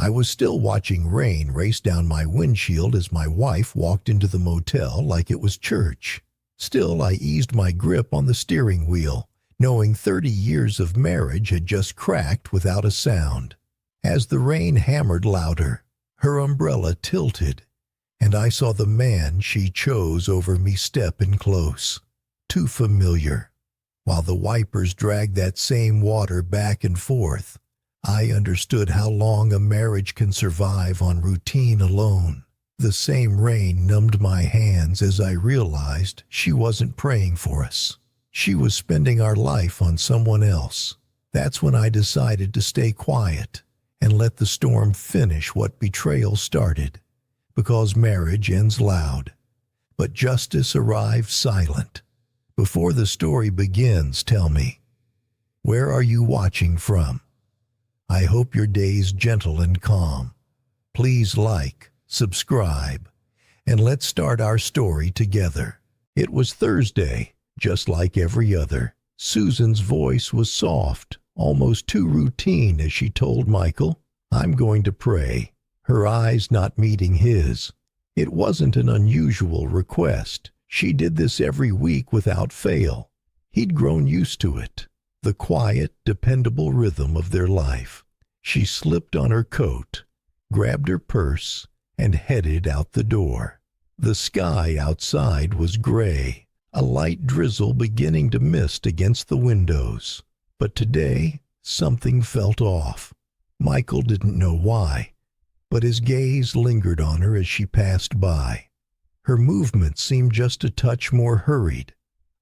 I was still watching rain race down my windshield as my wife walked into the motel like it was church. Still, I eased my grip on the steering wheel, knowing 30 years of marriage had just cracked without a sound. As the rain hammered louder, her umbrella tilted, and I saw the man she chose over me step in close. Too familiar. While the wipers dragged that same water back and forth, I understood how long a marriage can survive on routine alone. The same rain numbed my hands as I realized she wasn't praying for us. She was spending our life on someone else. That's when I decided to stay quiet and let the storm finish what betrayal started. Because marriage ends loud, but justice arrives silent. Before the story begins, tell me, where are you watching from? I hope your day's gentle and calm. Please like, subscribe, and let's start our story together. It was Thursday, just like every other. Susan's voice was soft, almost too routine as she told Michael, "I'm going to pray," her eyes not meeting his. It wasn't an unusual request. She did this every week without fail. He'd grown used to it, the quiet, dependable rhythm of their life. She slipped on her coat, grabbed her purse, and headed out the door. The sky outside was gray, a light drizzle beginning to mist against the windows. But today, something felt off. Michael didn't know why, but his gaze lingered on her as she passed by. Her movements seemed just a touch more hurried,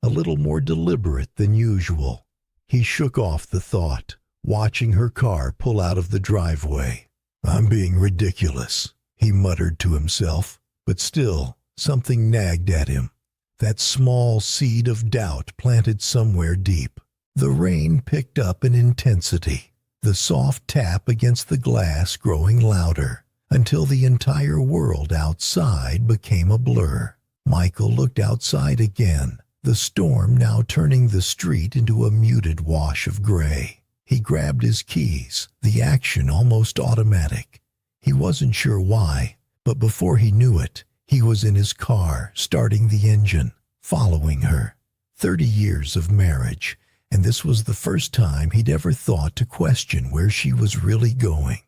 a little more deliberate than usual. He shook off the thought, watching her car pull out of the driveway. "I'm being ridiculous," he muttered to himself, but still, something nagged at him. That small seed of doubt planted somewhere deep. The rain picked up in intensity, the soft tap against the glass growing louder, until the entire world outside became a blur. Michael looked outside again, the storm now turning the street into a muted wash of gray. He grabbed his keys, the action almost automatic. He wasn't sure why, but before he knew it, he was in his car, starting the engine, following her. 30 years of marriage, and this was the first time he'd ever thought to question where she was really going.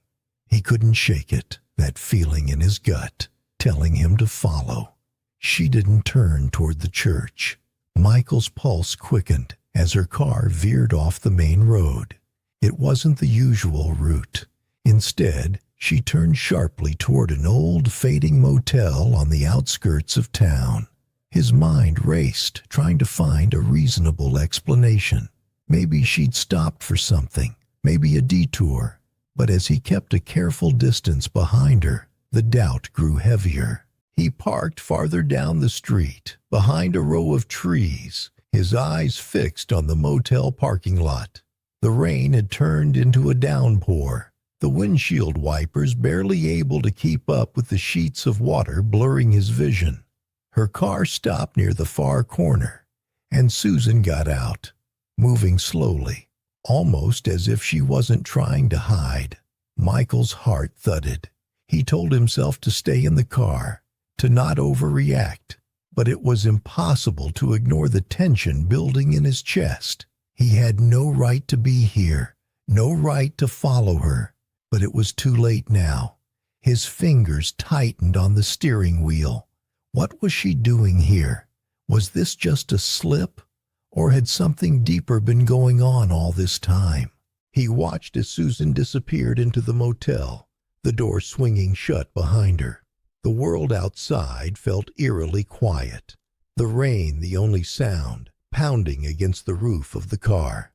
He couldn't shake it, that feeling in his gut, telling him to follow. She didn't turn toward the church. Michael's pulse quickened as her car veered off the main road. It wasn't the usual route. Instead, she turned sharply toward an old, fading motel on the outskirts of town. His mind raced, trying to find a reasonable explanation. Maybe she'd stopped for something, maybe a detour. But as he kept a careful distance behind her, the doubt grew heavier. He parked farther down the street, behind a row of trees, his eyes fixed on the motel parking lot. The rain had turned into a downpour, the windshield wipers barely able to keep up with the sheets of water blurring his vision. Her car stopped near the far corner, and Susan got out, moving slowly, almost as if she wasn't trying to hide. Michael's heart thudded. He told himself to stay in the car, to not overreact, but it was impossible to ignore the tension building in his chest. He had no right to be here, no right to follow her, but it was too late now. His fingers tightened on the steering wheel. What was she doing here? Was this just a slip? Or had something deeper been going on all this time? He watched as Susan disappeared into the motel, the door swinging shut behind her. The world outside felt eerily quiet, the rain the only sound, pounding against the roof of the car.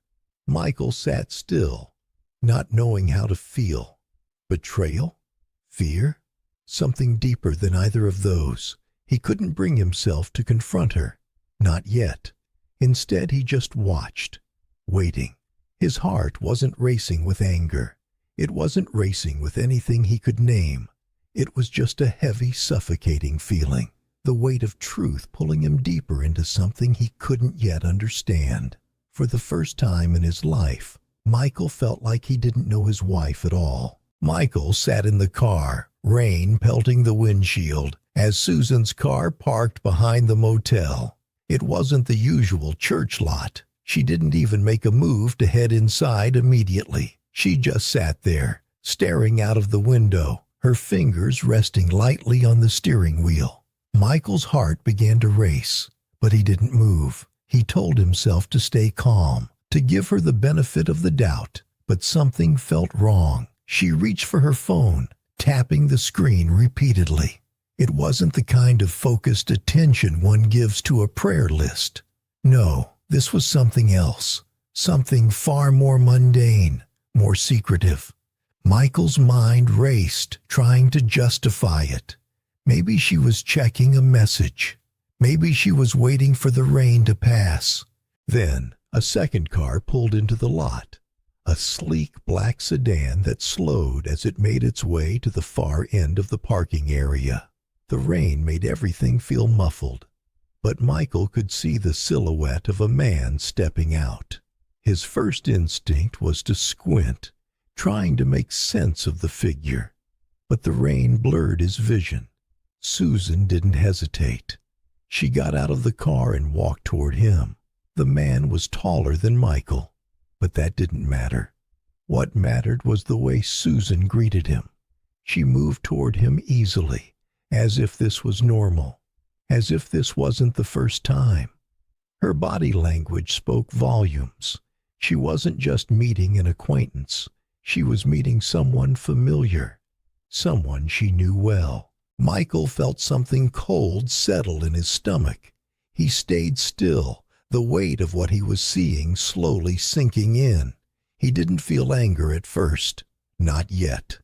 Michael sat still, not knowing how to feel. Betrayal? Fear? Something deeper than either of those. He couldn't bring himself to confront her. Not yet. Instead, he just watched, waiting. His heart wasn't racing with anger. It wasn't racing with anything he could name. It was just a heavy, suffocating feeling, the weight of truth pulling him deeper into something he couldn't yet understand. For the first time in his life, Michael felt like he didn't know his wife at all. Michael sat in the car, rain pelting the windshield, as Susan's car parked behind the motel. It wasn't the usual church lot. She didn't even make a move to head inside immediately. She just sat there, staring out of the window, her fingers resting lightly on the steering wheel. Michael's heart began to race, but he didn't move. He told himself to stay calm, to give her the benefit of the doubt, but something felt wrong. She reached for her phone, tapping the screen repeatedly. It wasn't the kind of focused attention one gives to a prayer list. No, this was something else, something far more mundane, more secretive. Michael's mind raced, trying to justify it. Maybe she was checking a message. Maybe she was waiting for the rain to pass. Then, a second car pulled into the lot. A sleek black sedan that slowed as it made its way to the far end of the parking area. The rain made everything feel muffled, but Michael could see the silhouette of a man stepping out. His first instinct was to squint, trying to make sense of the figure, but the rain blurred his vision. Susan didn't hesitate. She got out of the car and walked toward him. The man was taller than Michael, but that didn't matter. What mattered was the way Susan greeted him. She moved toward him easily, as if this was normal, as if this wasn't the first time. Her body language spoke volumes. She wasn't just meeting an acquaintance. She was meeting someone familiar, someone she knew well. Michael felt something cold settle in his stomach. He stayed still, the weight of what he was seeing slowly sinking in. He didn't feel anger at first, not yet,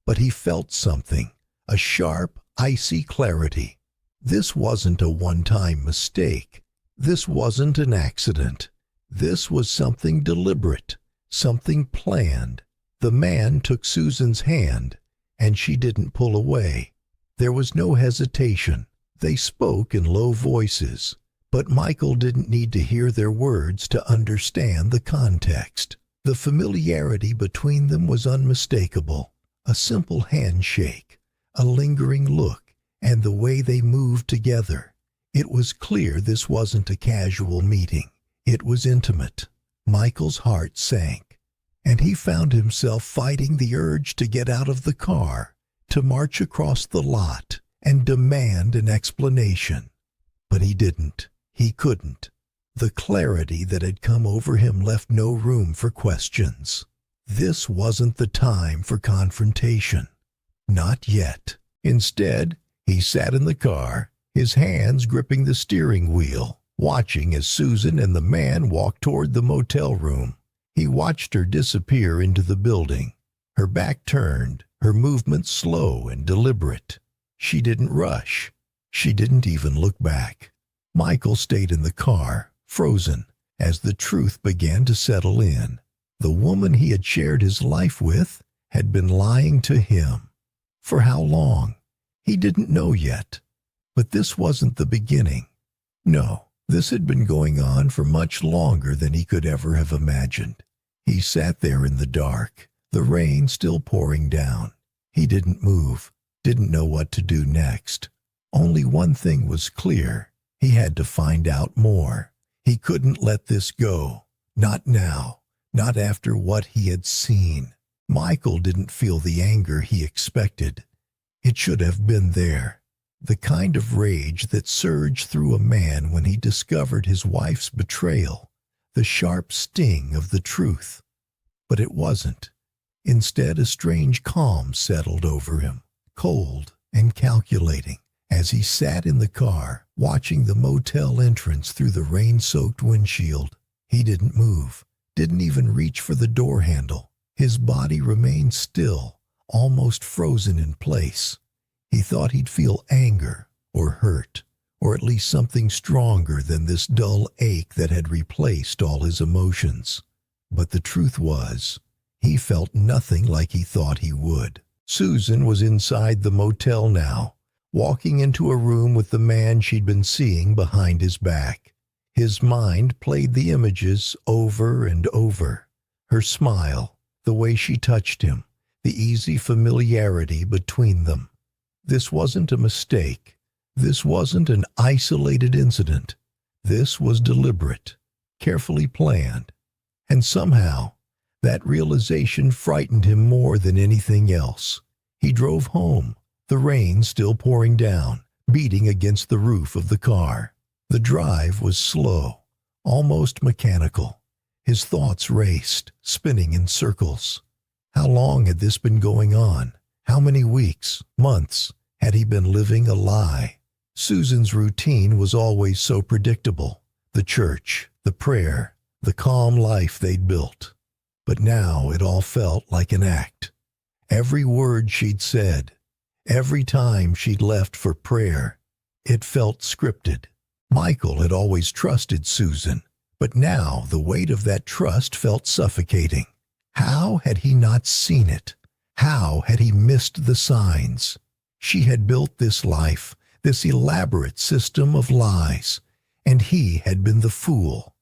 but he felt something, a sharp, icy clarity. This wasn't a one-time mistake. This wasn't an accident. This was something deliberate, something planned. The man took Susan's hand, and she didn't pull away. There was no hesitation. They spoke in low voices, but Michael didn't need to hear their words to understand the context. The familiarity between them was unmistakable. A simple handshake, a lingering look, and the way they moved together. It was clear this wasn't a casual meeting. It was intimate. Michael's heart sank, and he found himself fighting the urge to get out of the car, to march across the lot and demand an explanation. But he didn't. He couldn't. The clarity that had come over him left no room for questions. This wasn't the time for confrontation. Not yet. Instead, he sat in the car, his hands gripping the steering wheel, watching as Susan and the man walked toward the motel room. He watched her disappear into the building, her back turned, her movements slow and deliberate. She didn't rush. She didn't even look back. Michael stayed in the car, frozen, as the truth began to settle in. The woman he had shared his life with had been lying to him. For how long? He didn't know yet. But this wasn't the beginning. No, this had been going on for much longer than he could ever have imagined. He sat there in the dark, the rain still pouring down. He didn't move, didn't know what to do next. Only one thing was clear. He had to find out more. He couldn't let this go. Not now. Not after what he had seen. Michael didn't feel the anger he expected. It should have been there. The kind of rage that surged through a man when he discovered his wife's betrayal. The sharp sting of the truth. But it wasn't. Instead, a strange calm settled over him, cold and calculating, as he sat in the car, watching the motel entrance through the rain-soaked windshield. He didn't move, didn't even reach for the door handle. His body remained still, almost frozen in place. He thought he'd feel anger or hurt, or at least something stronger than this dull ache that had replaced all his emotions. But the truth was, he felt nothing like he thought he would. Susan was inside the motel now, walking into a room with the man she'd been seeing behind his back. His mind played the images over and over. Her smile, the way she touched him, the easy familiarity between them. This wasn't a mistake. This wasn't an isolated incident. This was deliberate, carefully planned. And somehow, that realization frightened him more than anything else. He drove home, the rain still pouring down, beating against the roof of the car. The drive was slow, almost mechanical. His thoughts raced, spinning in circles. How long had this been going on? How many weeks, months, had he been living a lie? Susan's routine was always so predictable. The church, the prayer, the calm life they'd built. But now it all felt like an act. Every word she'd said, every time she'd left for prayer, it felt scripted. Michael had always trusted Susan, but now the weight of that trust felt suffocating. How had he not seen it? How had he missed the signs? She had built this life, this elaborate system of lies, and he had been the fool.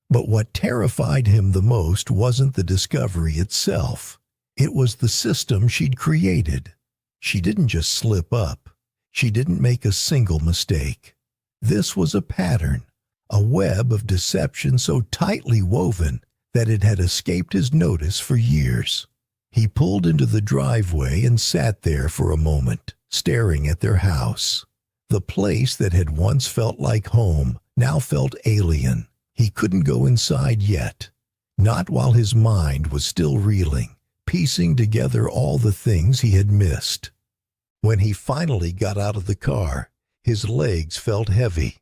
But what terrified him the most wasn't the discovery itself. It was the system she'd created. She didn't just slip up. She didn't make a single mistake. This was a pattern, a web of deception so tightly woven that it had escaped his notice for years. He pulled into the driveway and sat there for a moment, staring at their house. The place that had once felt like home now felt alien. He couldn't go inside yet, not while his mind was still reeling, piecing together all the things he had missed. When he finally got out of the car, his legs felt heavy.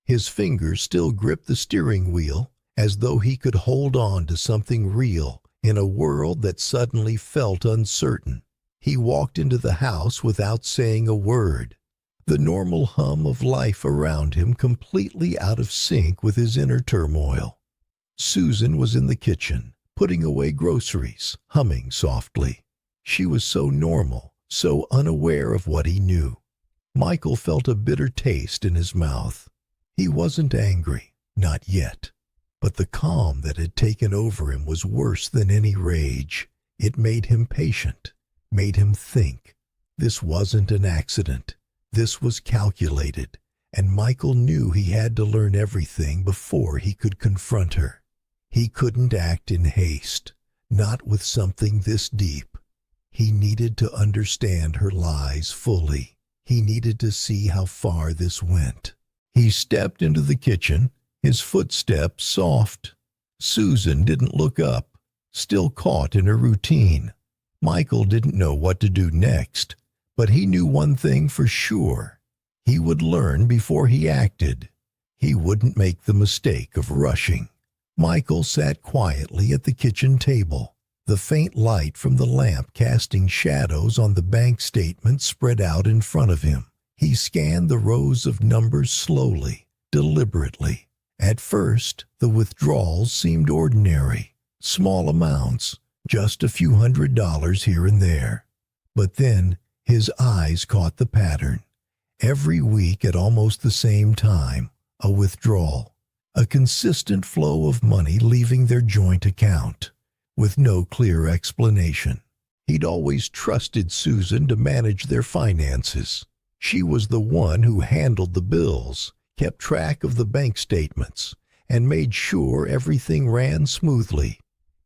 His fingers still gripped the steering wheel as though he could hold on to something real in a world that suddenly felt uncertain. He walked into the house without saying a word, the normal hum of life around him completely out of sync with his inner turmoil. Susan was in the kitchen, putting away groceries, humming softly. She was so normal, so unaware of what he knew. Michael felt a bitter taste in his mouth. He wasn't angry, not yet. But the calm that had taken over him was worse than any rage. It made him patient, made him think. This wasn't an accident. This was calculated, and Michael knew he had to learn everything before he could confront her. He couldn't act in haste, not with something this deep. He needed to understand her lies fully. He needed to see how far this went. He stepped into the kitchen, his footsteps soft. Susan didn't look up, still caught in her routine. Michael didn't know what to do next, but he knew one thing for sure. He would learn before he acted. He wouldn't make the mistake of rushing. Michael sat quietly at the kitchen table, the faint light from the lamp casting shadows on the bank statement spread out in front of him. He scanned the rows of numbers slowly, deliberately. At first, the withdrawals seemed ordinary, small amounts, just a few $100s here and there. But then, his eyes caught the pattern. Every week at almost the same time, a withdrawal, a consistent flow of money leaving their joint account, with no clear explanation. He'd always trusted Susan to manage their finances. She was the one who handled the bills, kept track of the bank statements, and made sure everything ran smoothly.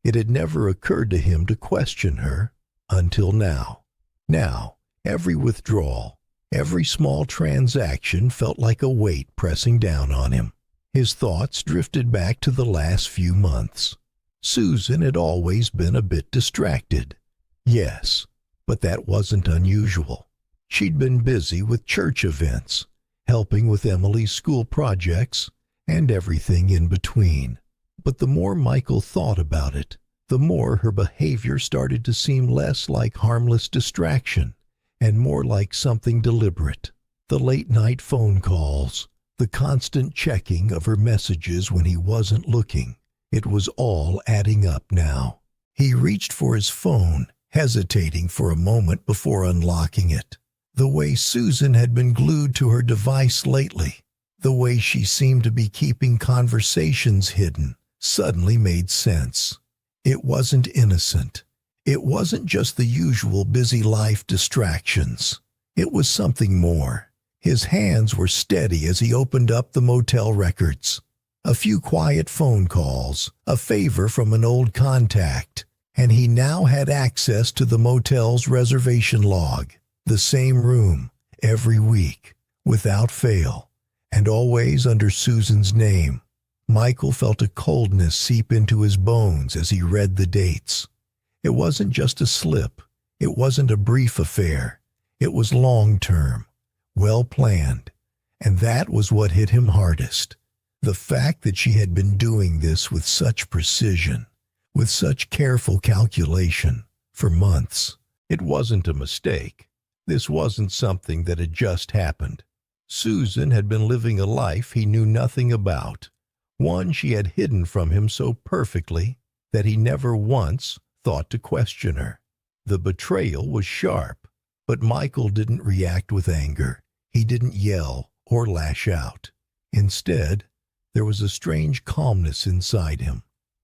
It had never occurred to him to question her until now. Now, every withdrawal, every small transaction felt like a weight pressing down on him. His thoughts drifted back to the last few months. Susan had always been a bit distracted. Yes, but that wasn't unusual. She'd been busy with church events, helping with Emily's school projects, and everything in between. But the more Michael thought about it, the more her behavior started to seem less like harmless distraction and more like something deliberate. The late-night phone calls, the constant checking of her messages when he wasn't looking. It was all adding up now. He reached for his phone, hesitating for a moment before unlocking it. The way Susan had been glued to her device lately, the way she seemed to be keeping conversations hidden, suddenly made sense. It wasn't innocent. It wasn't just the usual busy life distractions. It was something more. His hands were steady as he opened up the motel records. A few quiet phone calls, a favor from an old contact, and he now had access to the motel's reservation log. The same room, every week, without fail, and always under Susan's name. Michael felt a coldness seep into his bones as he read the dates. It wasn't just a slip. It wasn't a brief affair. It was long-term, well-planned, and that was what hit him hardest. The fact that she had been doing this with such precision, with such careful calculation, for months. It wasn't a mistake. This wasn't something that had just happened. Susan had been living a life he knew nothing about, one she had hidden from him so perfectly that he never once thought to question her. The betrayal was sharp, but Michael didn't react with anger. He didn't yell or lash out. Instead, there was a strange calmness inside him,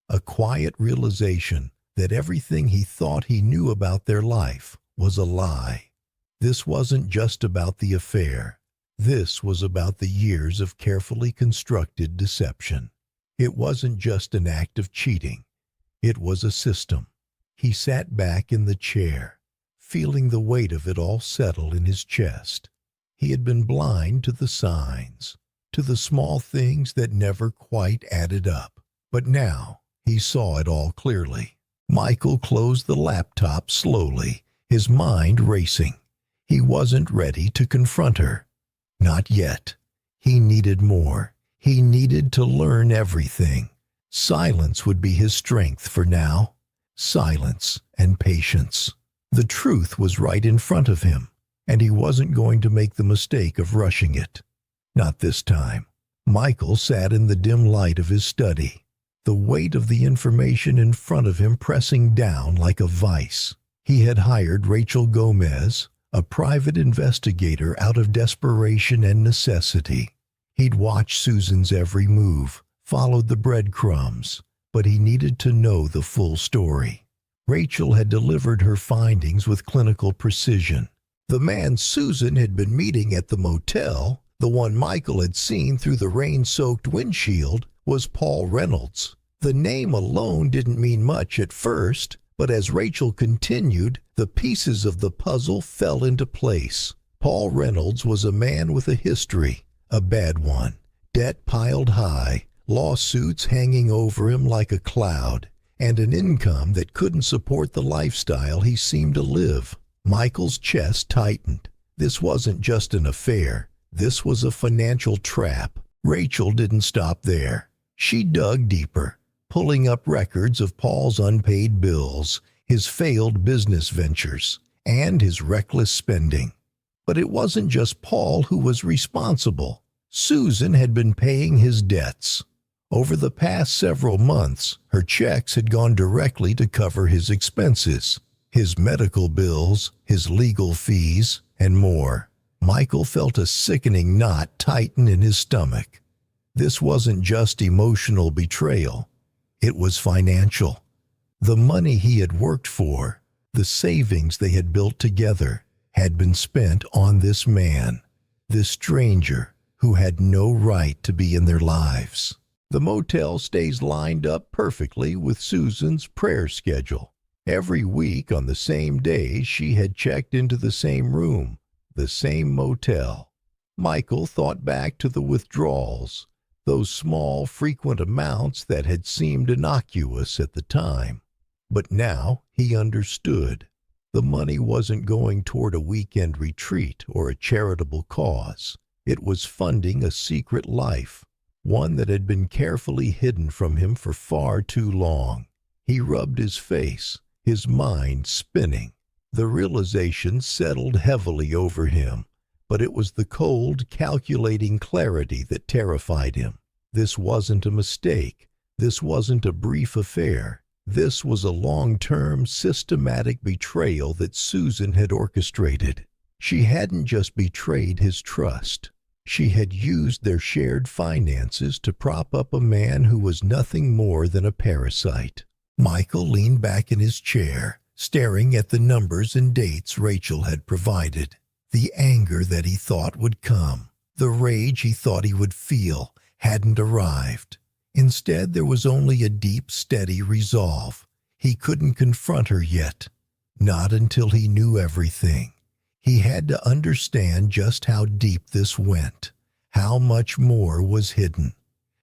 a quiet realization that everything he thought he knew about their life was a lie. This wasn't just about the affair. This was about the years of carefully constructed deception. It wasn't just an act of cheating. It was a system. He sat back in the chair, feeling the weight of it all settle in his chest. He had been blind to the signs, to the small things that never quite added up. But now he saw it all clearly. Michael closed the laptop slowly, his mind racing. He wasn't ready to confront her. Not yet. He needed more. He needed to learn everything. Silence would be his strength for now. Silence and patience. The truth was right in front of him, and he wasn't going to make the mistake of rushing it. Not this time. Michael sat in the dim light of his study, the weight of the information in front of him pressing down like a vice. He had hired Rachel Gomez, a private investigator, out of desperation and necessity. He'd watched Susan's every move, followed the breadcrumbs, but he needed to know the full story. Rachel had delivered her findings with clinical precision. The man Susan had been meeting at the motel, the one Michael had seen through the rain-soaked windshield, was Paul Reynolds. The name alone didn't mean much at first, but as Rachel continued, the pieces of the puzzle fell into place. Paul Reynolds was a man with a history, a bad one. Debt piled high, lawsuits hanging over him like a cloud, and an income that couldn't support the lifestyle he seemed to live. Michael's chest tightened. This wasn't just an affair. This was a financial trap. Rachel didn't stop there. She dug deeper, pulling up records of Paul's unpaid bills, his failed business ventures, and his reckless spending. But it wasn't just Paul who was responsible. Susan had been paying his debts. Over the past several months, her checks had gone directly to cover his expenses, his medical bills, his legal fees, and more. Michael felt a sickening knot tighten in his stomach. This wasn't just emotional betrayal. It was financial. The money he had worked for, the savings they had built together, had been spent on this man, this stranger who had no right to be in their lives. The motel stays lined up perfectly with Susan's prayer schedule. Every week on the same day she had checked into the same room, the same motel. Michael thought back to the withdrawals, those small, frequent amounts that had seemed innocuous at the time. But now he understood. The money wasn't going toward a weekend retreat or a charitable cause. It was funding a secret life, one that had been carefully hidden from him for far too long. He rubbed his face, his mind spinning. The realization settled heavily over him, but it was the cold, calculating clarity that terrified him. This wasn't a mistake. This wasn't a brief affair. This was a long-term, systematic betrayal that Susan had orchestrated. She hadn't just betrayed his trust. She had used their shared finances to prop up a man who was nothing more than a parasite. Michael leaned back in his chair, staring at the numbers and dates Rachel had provided. The anger that he thought would come, the rage he thought he would feel, hadn't arrived. Instead, there was only a deep, steady resolve. He couldn't confront her yet. Not until he knew everything. He had to understand just how deep this went, how much more was hidden.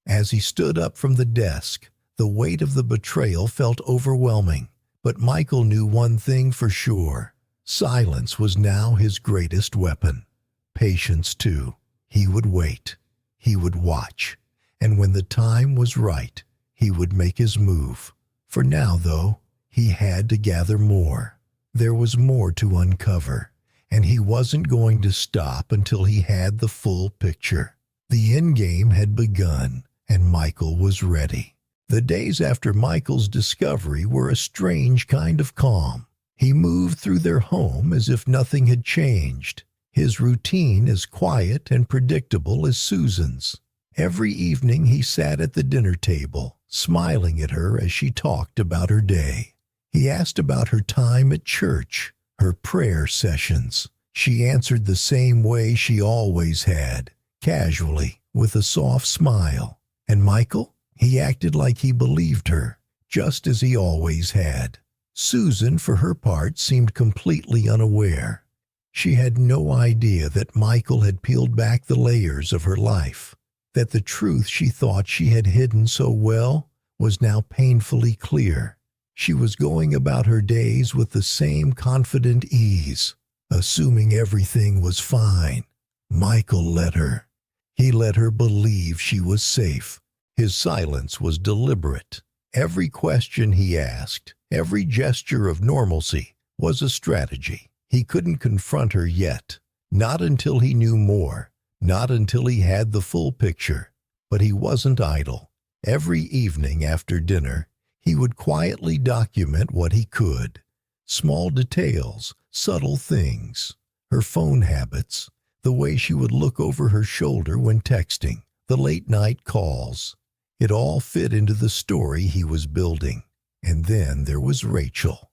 As he stood up from the desk, the weight of the betrayal felt overwhelming. But Michael knew one thing for sure. Silence was now his greatest weapon. Patience, too. He would wait. He would watch. And when the time was right, he would make his move. For now, though, he had to gather more. There was more to uncover, and he wasn't going to stop until he had the full picture. The endgame had begun, and Michael was ready. The days after Michael's discovery were a strange kind of calm. He moved through their home as if nothing had changed, his routine as quiet and predictable as Susan's. Every evening he sat at the dinner table, smiling at her as she talked about her day. He asked about her time at church, her prayer sessions. She answered the same way she always had, casually, with a soft smile. And Michael? He acted like he believed her, just as he always had. Susan, for her part, seemed completely unaware. She had no idea that Michael had peeled back the layers of her life, that the truth she thought she had hidden so well was now painfully clear. She was going about her days with the same confident ease, assuming everything was fine. Michael let her. He let her believe she was safe. His silence was deliberate. Every question he asked, every gesture of normalcy, was a strategy. He couldn't confront her yet, not until he knew more, not until he had the full picture. But he wasn't idle. Every evening after dinner, he would quietly document what he could. Small details, subtle things, her phone habits, the way she would look over her shoulder when texting, the late-night calls. It all fit into the story he was building. And then there was Rachel.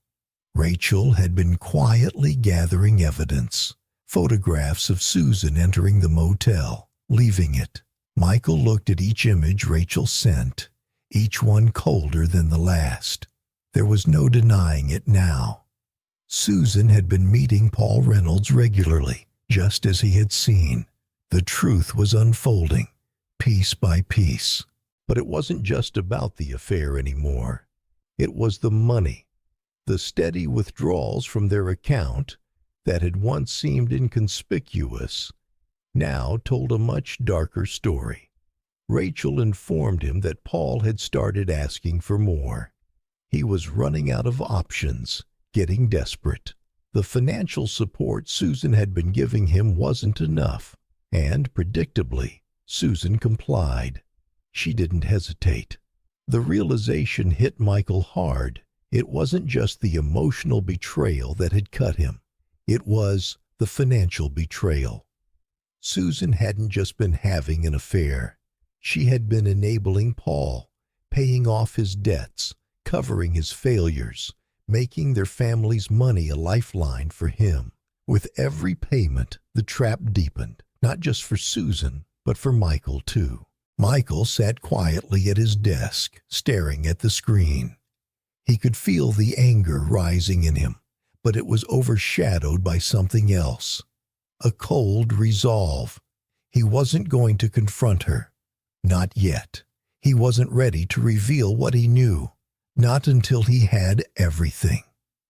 Rachel had been quietly gathering evidence. Photographs of Susan entering the motel, leaving it. Michael looked at each image Rachel sent, each one colder than the last. There was no denying it now. Susan had been meeting Paul Reynolds regularly, just as he had seen. The truth was unfolding, piece by piece. But it wasn't just about the affair anymore. It was the money, the steady withdrawals from their account that had once seemed inconspicuous, now told a much darker story. Rachel informed him that Paul had started asking for more. He was running out of options, getting desperate. The financial support Susan had been giving him wasn't enough, and, predictably, Susan complied. She didn't hesitate. The realization hit Michael hard. It wasn't just the emotional betrayal that had cut him. It was the financial betrayal. Susan hadn't just been having an affair. She had been enabling Paul, paying off his debts, covering his failures, making their family's money a lifeline for him. With every payment, the trap deepened, not just for Susan, but for Michael too. Michael sat quietly at his desk, staring at the screen. He could feel the anger rising in him, but it was overshadowed by something else. A cold resolve. He wasn't going to confront her. Not yet. He wasn't ready to reveal what he knew. Not until he had everything.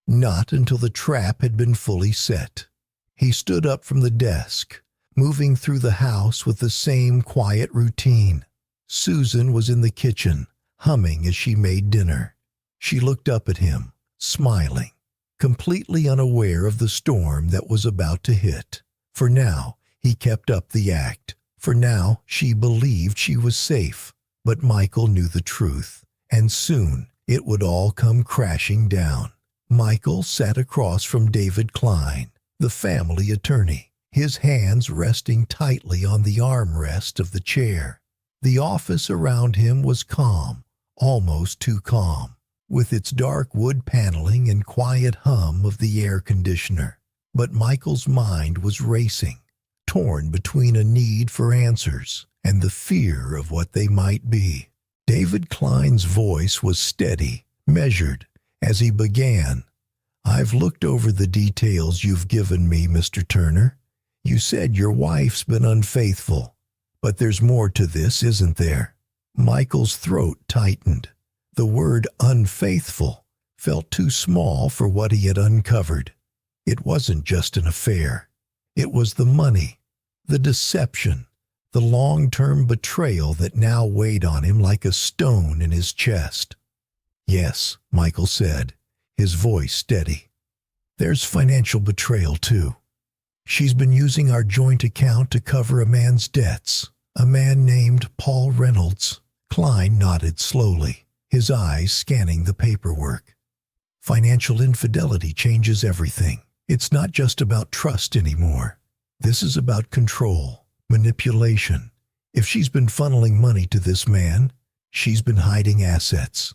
Not until the trap had been fully set. He stood up from the desk, moving through the house with the same quiet routine. Susan was in the kitchen, humming as she made dinner. She looked up at him, smiling, completely unaware of the storm that was about to hit. For now, he kept up the act. For now, she believed she was safe. But Michael knew the truth, and soon it would all come crashing down. Michael sat across from David Klein, the family attorney, his hands resting tightly on the armrest of the chair. The office around him was calm, almost too calm. with its dark wood paneling and quiet hum of the air conditioner. But Michael's mind was racing, torn between a need for answers and the fear of what they might be. David Klein's voice was steady, measured, as he began. "I've looked over the details you've given me, Mr. Turner. You said your wife's been unfaithful, but there's more to this, isn't there?" Michael's throat tightened. The word unfaithful felt too small for what he had uncovered. It wasn't just an affair. It was the money, the deception, the long-term betrayal that now weighed on him like a stone in his chest. "Yes," Michael said, his voice steady. "There's financial betrayal, too. She's been using our joint account to cover a man's debts, a man named Paul Reynolds." Klein nodded slowly, his eyes scanning the paperwork. "Financial infidelity changes everything. It's not just about trust anymore. This is about control, manipulation. If she's been funneling money to this man, she's been hiding assets.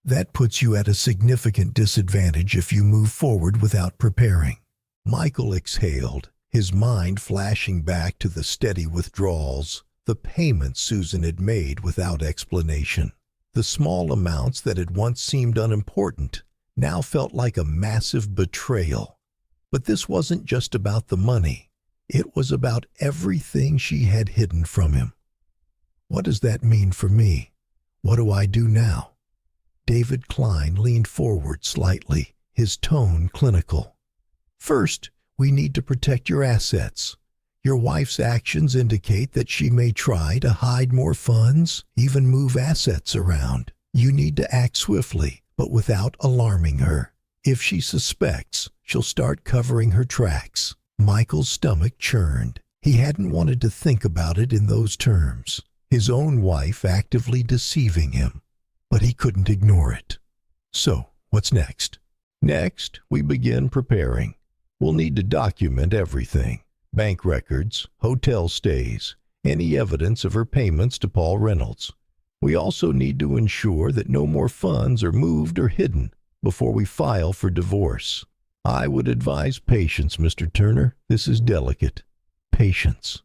That puts you at a significant disadvantage if you move forward without preparing." Michael exhaled, his mind flashing back to the steady withdrawals, the payments Susan had made without explanation. The small amounts that had once seemed unimportant now felt like a massive betrayal. But this wasn't just about the money. It was about everything she had hidden from him. "What does that mean for me? What do I do now?" David Klein leaned forward slightly, his tone clinical. "First, we need to protect your assets. Your wife's actions indicate that she may try to hide more funds, even move assets around. You need to act swiftly, but without alarming her. If she suspects, she'll start covering her tracks." Michael's stomach churned. He hadn't wanted to think about it in those terms. His own wife actively deceiving him. But he couldn't ignore it. "So, what's next?" "Next, we begin preparing. We'll need to document everything. Bank records, hotel stays, any evidence of her payments to Paul Reynolds. We also need to ensure that no more funds are moved or hidden before we file for divorce. I would advise patience, Mr. Turner. This is delicate. Patience."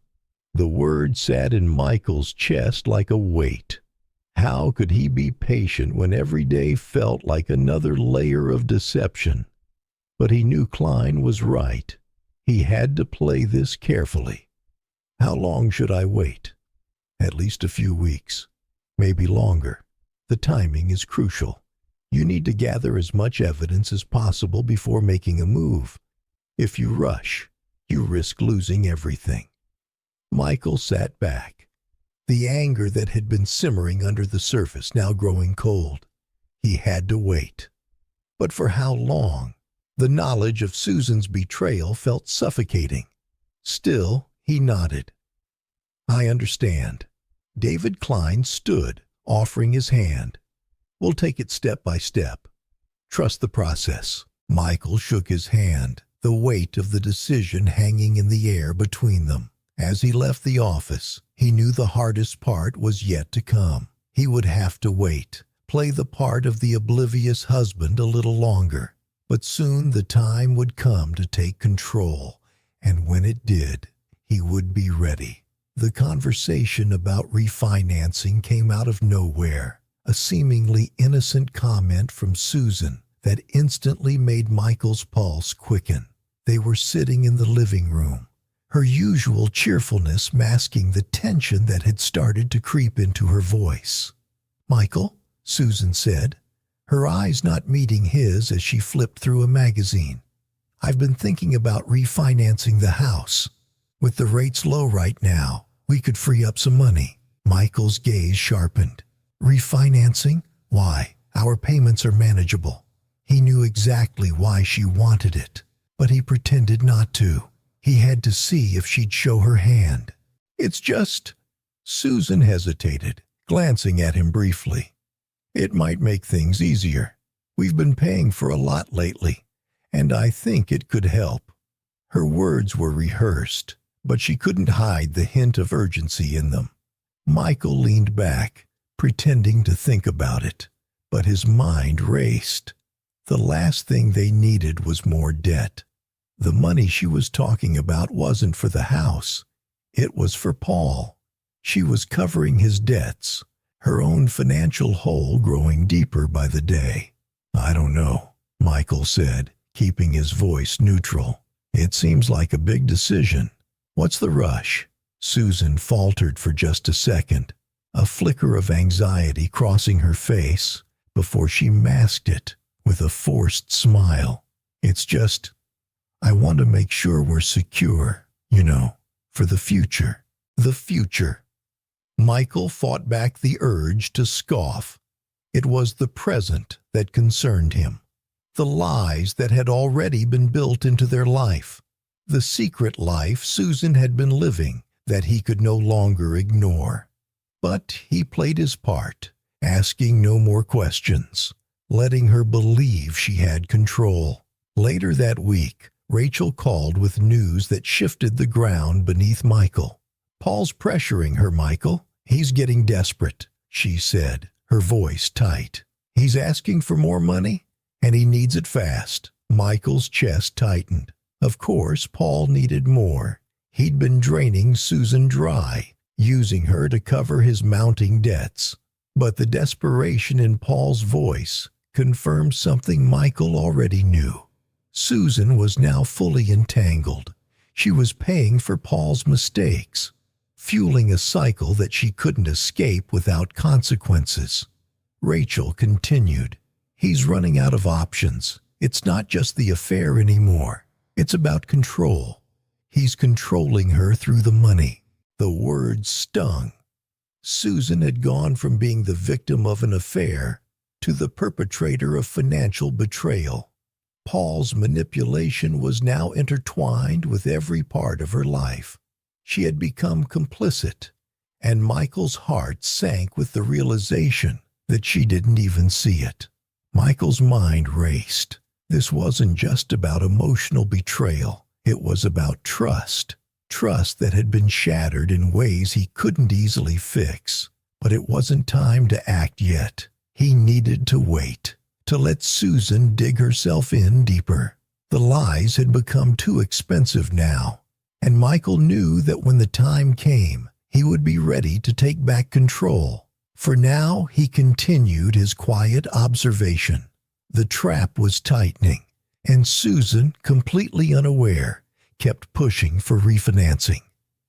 The word sat in Michael's chest like a weight. How could he be patient when every day felt like another layer of deception? But he knew Klein was right. He had to play this carefully. "How long should I wait?" "At least a few weeks. Maybe longer. The timing is crucial. You need to gather as much evidence as possible before making a move. If you rush, you risk losing everything." Michael sat back, the anger that had been simmering under the surface now growing cold. He had to wait. But for how long? The knowledge of Susan's betrayal felt suffocating. Still, he nodded. "I understand." David Klein stood, offering his hand. "We'll take it step by step. Trust the process." Michael shook his hand, the weight of the decision hanging in the air between them. As he left the office, he knew the hardest part was yet to come. He would have to wait, play the part of the oblivious husband a little longer. But soon the time would come to take control, and when it did, he would be ready. The conversation about refinancing came out of nowhere, a seemingly innocent comment from Susan that instantly made Michael's pulse quicken. They were sitting in the living room, her usual cheerfulness masking the tension that had started to creep into her voice. "Michael," Susan said, her eyes not meeting his as she flipped through a magazine. "I've been thinking about refinancing the house. With the rates low right now, we could free up some money." Michael's gaze sharpened. "Refinancing? Why? Our payments are manageable." He knew exactly why she wanted it, but he pretended not to. He had to see if she'd show her hand. "It's just—" Susan hesitated, glancing at him briefly. "It might make things easier. We've been paying for a lot lately, and I think it could help." Her words were rehearsed, but she couldn't hide the hint of urgency in them. Michael leaned back, pretending to think about it. but his mind raced. The last thing they needed was more debt. The money she was talking about wasn't for the house. It was for Paul. She was covering his debts, her own financial hole growing deeper by the day. "I don't know," Michael said, keeping his voice neutral. "It seems like a big decision. What's the rush?" Susan faltered for just a second, a flicker of anxiety crossing her face before she masked it with a forced smile. "It's just, I want to make sure we're secure, for the future." The future. Michael fought back the urge to scoff. It was the present that concerned him. The lies that had already been built into their life. The secret life Susan had been living that he could no longer ignore. But he played his part, asking no more questions, letting her believe she had control. Later that week, Rachel called with news that shifted the ground beneath Michael. "Paul's pressuring her, Michael. He's getting desperate," she said, her voice tight. "He's asking for more money, and he needs it fast." Michael's chest tightened. Of course, Paul needed more. He'd been draining Susan dry, using her to cover his mounting debts. But the desperation in Paul's voice confirmed something Michael already knew. Susan was now fully entangled. She was paying for Paul's mistakes, fueling a cycle that she couldn't escape without consequences. Rachel continued, "He's running out of options. It's not just the affair anymore. It's about control. He's controlling her through the money." The words stung. Susan had gone from being the victim of an affair to the perpetrator of financial betrayal. Paul's manipulation was now intertwined with every part of her life. She had become complicit, and Michael's heart sank with the realization that she didn't even see it. Michael's mind raced. This wasn't just about emotional betrayal. It was about trust. Trust that had been shattered in ways he couldn't easily fix. But it wasn't time to act yet. He needed to wait, to let Susan dig herself in deeper. The lies had become too expensive now, and Michael knew that when the time came, he would be ready to take back control. For now, he continued his quiet observation. The trap was tightening, and Susan, completely unaware, kept pushing for refinancing.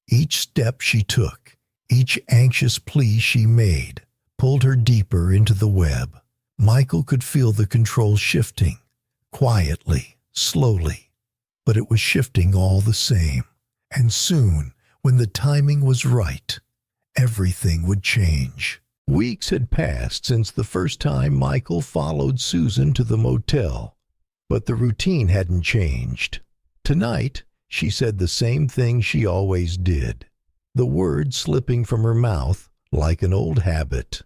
Each step she took, each anxious plea she made, pulled her deeper into the web. Michael could feel the control shifting, quietly, slowly, but it was shifting all the same. And soon, when the timing was right, everything would change. Weeks had passed since the first time Michael followed Susan to the motel, but the routine hadn't changed. Tonight, she said the same thing she always did, the words slipping from her mouth like an old habit.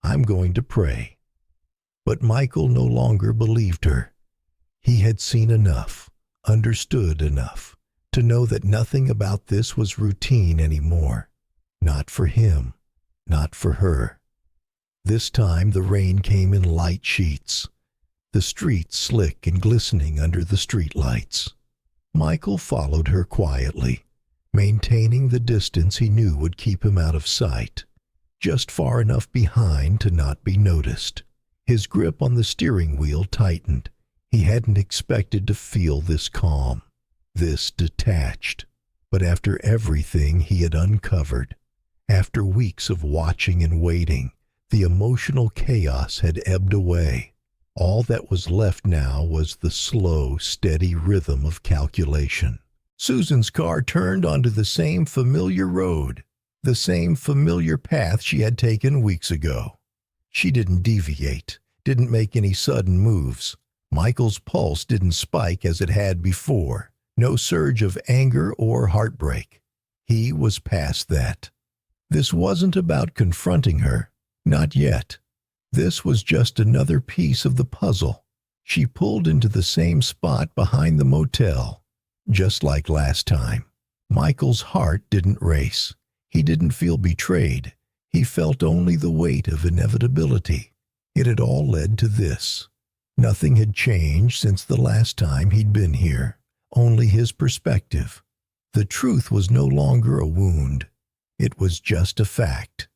"I'm going to pray." But Michael no longer believed her. He had seen enough, understood enough, to know that nothing about this was routine anymore. Not for him, not for her. This time the rain came in light sheets, the streets slick and glistening under the streetlights. Michael followed her quietly, maintaining the distance he knew would keep him out of sight, just far enough behind to not be noticed. His grip on the steering wheel tightened. He hadn't expected to feel this calm, this detached. But after everything he had uncovered, after weeks of watching and waiting, the emotional chaos had ebbed away. All that was left now was the slow, steady rhythm of calculation. Susan's car turned onto the same familiar road, the same familiar path she had taken weeks ago. She didn't deviate, didn't make any sudden moves. Michael's pulse didn't spike as it had before, no surge of anger or heartbreak. He was past that. This wasn't about confronting her, not yet. This was just another piece of the puzzle. She pulled into the same spot behind the motel, just like last time. Michael's heart didn't race. He didn't feel betrayed. He felt only the weight of inevitability. It had all led to this. Nothing had changed since the last time he'd been here, only his perspective. The truth was no longer a wound. It was just a fact.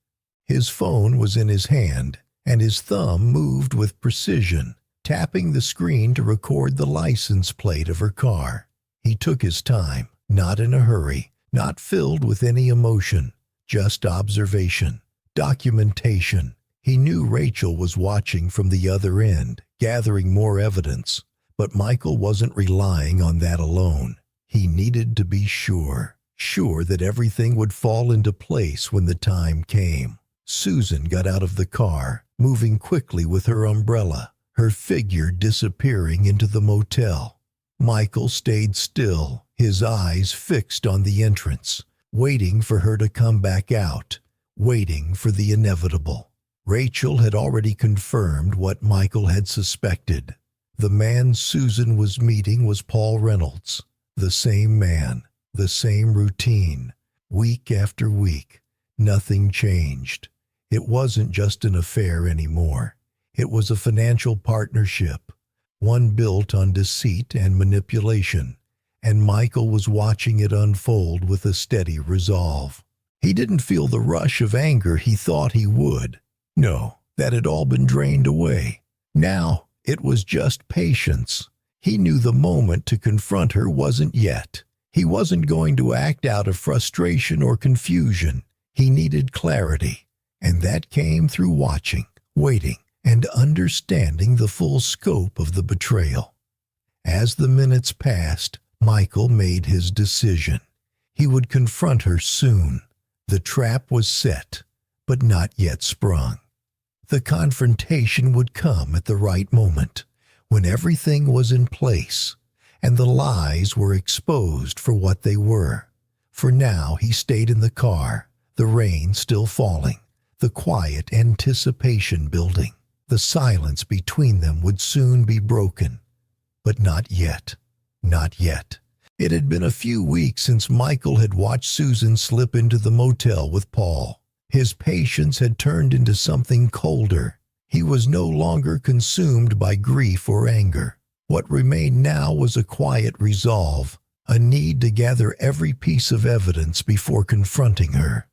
His phone was in his hand, and his thumb moved with precision, tapping the screen to record the license plate of her car. He took his time, not in a hurry, not filled with any emotion, just observation, documentation. He knew Rachel was watching from the other end, gathering more evidence, but Michael wasn't relying on that alone. He needed to be sure that everything would fall into place when the time came. Susan got out of the car, moving quickly with her umbrella, her figure disappearing into the motel. Michael stayed still, his eyes fixed on the entrance, waiting for her to come back out, waiting for the inevitable. Rachel had already confirmed what Michael had suspected. The man Susan was meeting was Paul Reynolds. The same man, the same routine. Week after week, nothing changed. It wasn't just an affair anymore. It was a financial partnership, one built on deceit and manipulation, and Michael was watching it unfold with a steady resolve. He didn't feel the rush of anger he thought he would. No, that had all been drained away. Now, it was just patience. He knew the moment to confront her wasn't yet. He wasn't going to act out of frustration or confusion. He needed clarity, and that came through watching, waiting, and understanding the full scope of the betrayal. As the minutes passed, Michael made his decision. He would confront her soon. The trap was set, but not yet sprung. The confrontation would come at the right moment, when everything was in place, and the lies were exposed for what they were. For now he stayed in the car, the rain still falling, the quiet anticipation building. The silence between them would soon be broken. But not yet. Not yet. It had been a few weeks since Michael had watched Susan slip into the motel with Paul. His patience had turned into something colder. He was no longer consumed by grief or anger. What remained now was a quiet resolve, a need to gather every piece of evidence before confronting her.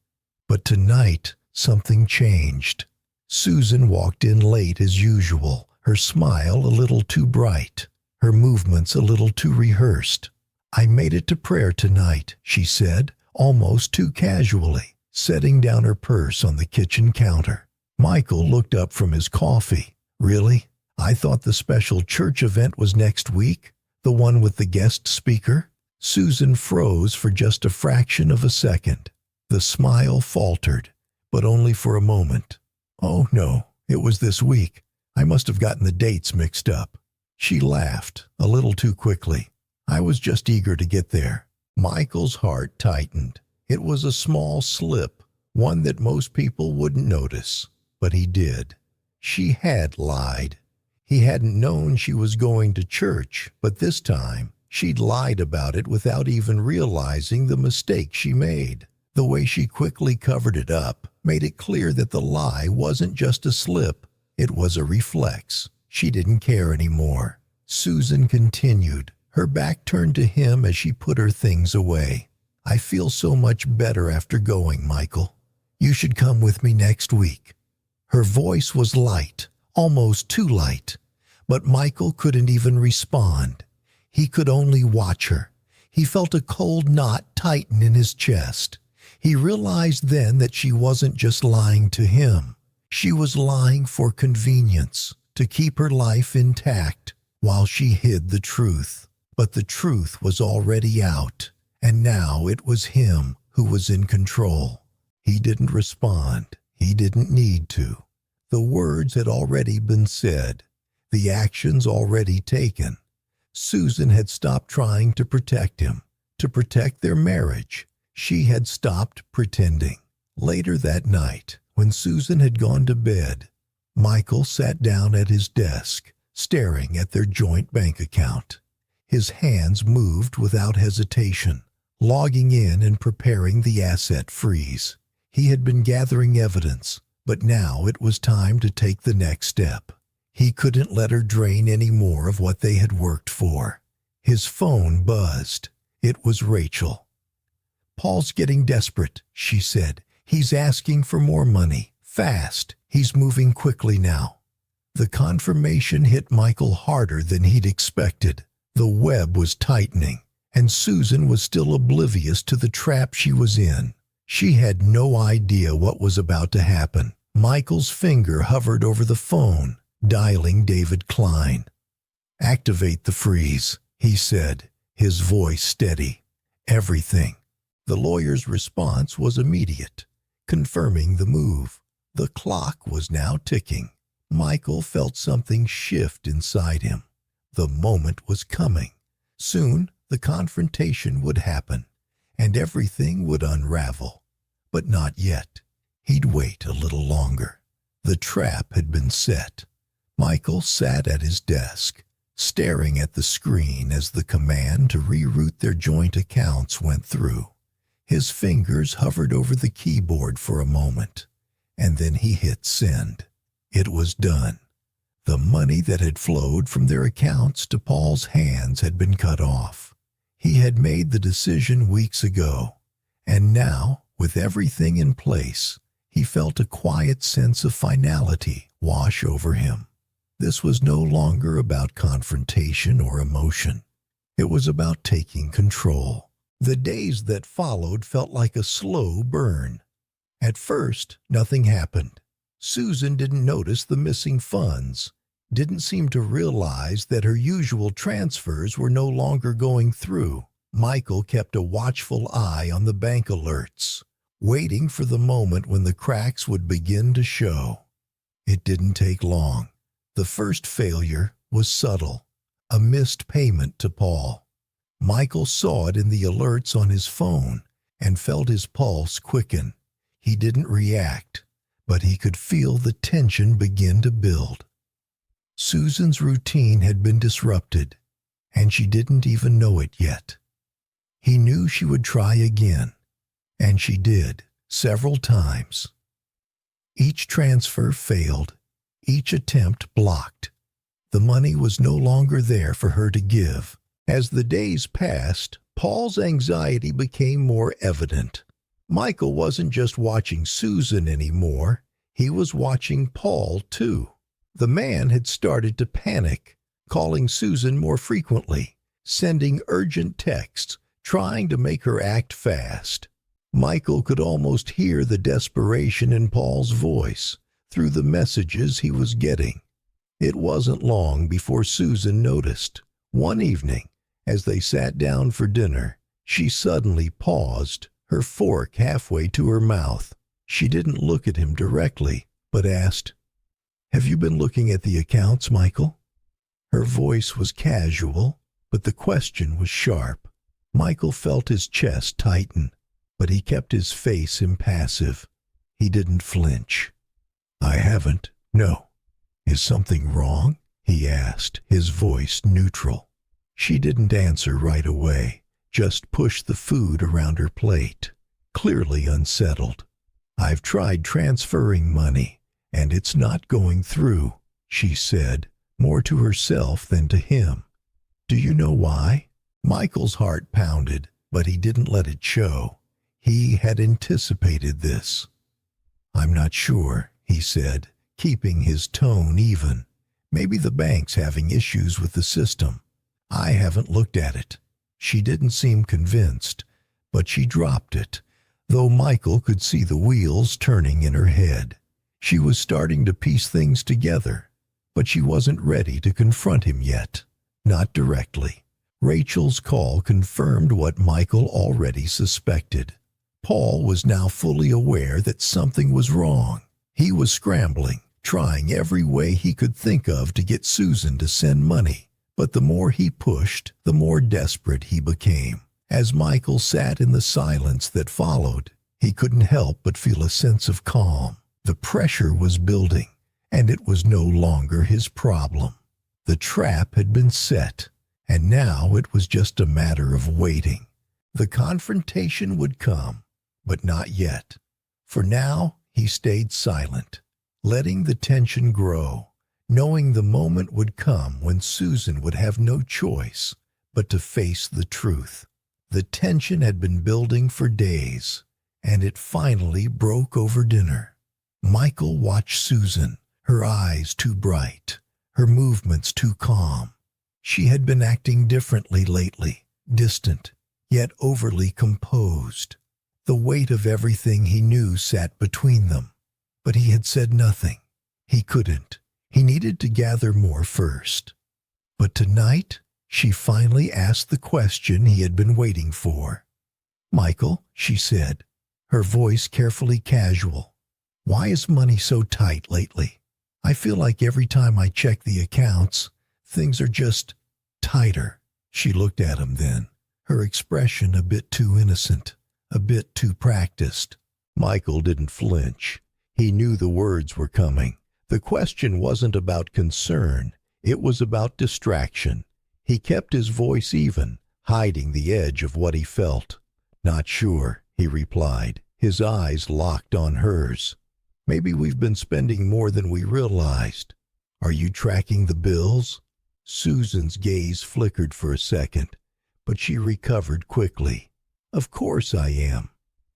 But tonight, something changed. Susan walked in late as usual, her smile a little too bright, her movements a little too rehearsed. "I made it to prayer tonight," she said, almost too casually, setting down her purse on the kitchen counter. Michael looked up from his coffee. "Really? I thought the special church event was next week, the one with the guest speaker." Susan froze for just a fraction of a second. The smile faltered, but only for a moment. "Oh, no, it was this week. I must have gotten the dates mixed up." She laughed, a little too quickly. "I was just eager to get there." Michael's heart tightened. It was a small slip, one that most people wouldn't notice, but he did. She had lied. He hadn't known she was going to church, but this time she'd lied about it without even realizing the mistake she made. The way she quickly covered it up made it clear that the lie wasn't just a slip, it was a reflex. She didn't care anymore. Susan continued, her back turned to him as she put her things away. "I feel so much better after going, Michael. You should come with me next week." Her voice was light, almost too light, but Michael couldn't even respond. He could only watch her. He felt a cold knot tighten in his chest. He realized then that she wasn't just lying to him. She was lying for convenience, to keep her life intact, while she hid the truth. But the truth was already out, and now it was him who was in control. He didn't respond. He didn't need to. The words had already been said, the actions already taken. Susan had stopped trying to protect him, to protect their marriage. She had stopped pretending. Later that night, when Susan had gone to bed, Michael sat down at his desk, staring at their joint bank account. His hands moved without hesitation, logging in and preparing the asset freeze. He had been gathering evidence, But now it was time to take the next step. He couldn't let her drain any more of what they had worked for. His phone buzzed. It was Rachel. "Paul's getting desperate," she said. "He's asking for more money. Fast. He's moving quickly now." The confirmation hit Michael harder than he'd expected. The web was tightening, and Susan was still oblivious to the trap she was in. She had no idea what was about to happen. Michael's finger hovered over the phone, dialing David Klein. "Activate the freeze," he said, his voice steady. "Everything." The lawyer's response was immediate, confirming the move. The clock was now ticking. Michael felt something shift inside him. The moment was coming. Soon the confrontation would happen, and everything would unravel. But not yet. He'd wait a little longer. The trap had been set. Michael sat at his desk, staring at the screen as the command to reroute their joint accounts went through. His fingers hovered over the keyboard for a moment, and then he hit send. It was done. The money that had flowed from their accounts to Paul's hands had been cut off. He had made the decision weeks ago, and now, with everything in place, he felt a quiet sense of finality wash over him. This was no longer about confrontation or emotion. It was about taking control. The days that followed felt like a slow burn. At first, nothing happened. Susan didn't notice the missing funds, didn't seem to realize that her usual transfers were no longer going through. Michael kept a watchful eye on the bank alerts, waiting for the moment when the cracks would begin to show. It didn't take long. The first failure was subtle, a missed payment to Paul. Michael saw it in the alerts on his phone and felt his pulse quicken. He didn't react, but he could feel the tension begin to build. Susan's routine had been disrupted, and she didn't even know it yet. He knew she would try again, and she did, several times. Each transfer failed, each attempt blocked. The money was no longer there for her to give. As the days passed, Paul's anxiety became more evident. Michael wasn't just watching Susan anymore, he was watching Paul too. The man had started to panic, calling Susan more frequently, sending urgent texts, trying to make her act fast. Michael could almost hear the desperation in Paul's voice through the messages he was getting. It wasn't long before Susan noticed. One evening, as they sat down for dinner, she suddenly paused, her fork halfway to her mouth. She didn't look at him directly, but asked, "Have you been looking at the accounts, Michael?" Her voice was casual, but the question was sharp. Michael felt his chest tighten, but he kept his face impassive. He didn't flinch. "I haven't, no." "Is something wrong?" he asked, his voice neutral. She didn't answer right away, just pushed the food around her plate, clearly unsettled. "I've tried transferring money, and it's not going through," she said, more to herself than to him. "Do you know why?" Michael's heart pounded, but he didn't let it show. He had anticipated this. "I'm not sure," he said, keeping his tone even. "Maybe the bank's having issues with the system. I haven't looked at it." She didn't seem convinced, but she dropped it, though Michael could see the wheels turning in her head. She was starting to piece things together, but she wasn't ready to confront him yet. Not directly. Rachel's call confirmed what Michael already suspected. Paul was now fully aware that something was wrong. He was scrambling, trying every way he could think of to get Susan to send money. But the more he pushed, the more desperate he became. As Michael sat in the silence that followed, he couldn't help but feel a sense of calm. The pressure was building, and it was no longer his problem. The trap had been set, and now it was just a matter of waiting. The confrontation would come, but not yet. For now, he stayed silent, letting the tension grow, knowing the moment would come when Susan would have no choice but to face the truth. The tension had been building for days, and it finally broke over dinner. Michael watched Susan, her eyes too bright, her movements too calm. She had been acting differently lately, distant, yet overly composed. The weight of everything he knew sat between them, but he had said nothing. He couldn't. He needed to gather more first. But tonight, she finally asked the question he had been waiting for. "Michael," she said, her voice carefully casual, "why is money so tight lately? I feel like every time I check the accounts, things are just tighter." She looked at him then, her expression a bit too innocent, a bit too practiced. Michael didn't flinch. He knew the words were coming. The question wasn't about concern. It was about distraction. He kept his voice even, hiding the edge of what he felt. "Not sure," he replied, his eyes locked on hers. "Maybe we've been spending more than we realized. Are you tracking the bills?" Susan's gaze flickered for a second, but she recovered quickly. "Of course I am.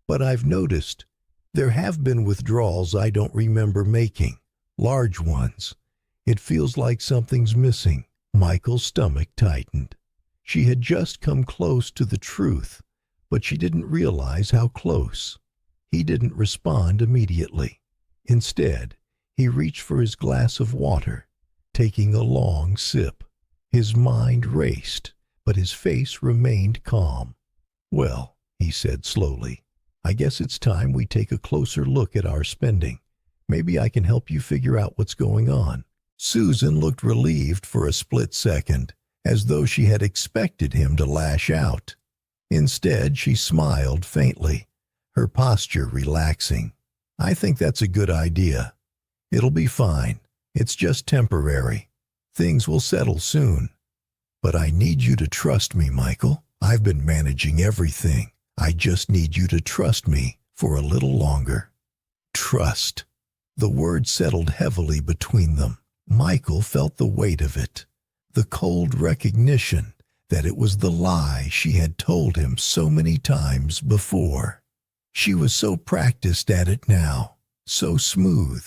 But I've noticed there have been withdrawals I don't remember making, large ones. It feels like something's missing." Michael's stomach tightened. She had just come close to the truth, but she didn't realize how close. He didn't respond immediately. Instead, he reached for his glass of water, taking a long sip. His mind raced, but his face remained calm. "Well," he said slowly, "I guess it's time we take a closer look at our spending. Maybe I can help you figure out what's going on." Susan looked relieved for a split second, as though she had expected him to lash out. Instead, she smiled faintly, her posture relaxing. "I think that's a good idea. It'll be fine. It's just temporary. Things will settle soon. But I need you to trust me, Michael. I've been managing everything. I just need you to trust me for a little longer." Trust. The word settled heavily between them. Michael felt the weight of it, the cold recognition that it was the lie she had told him so many times before. She was so practiced at it now, so smooth.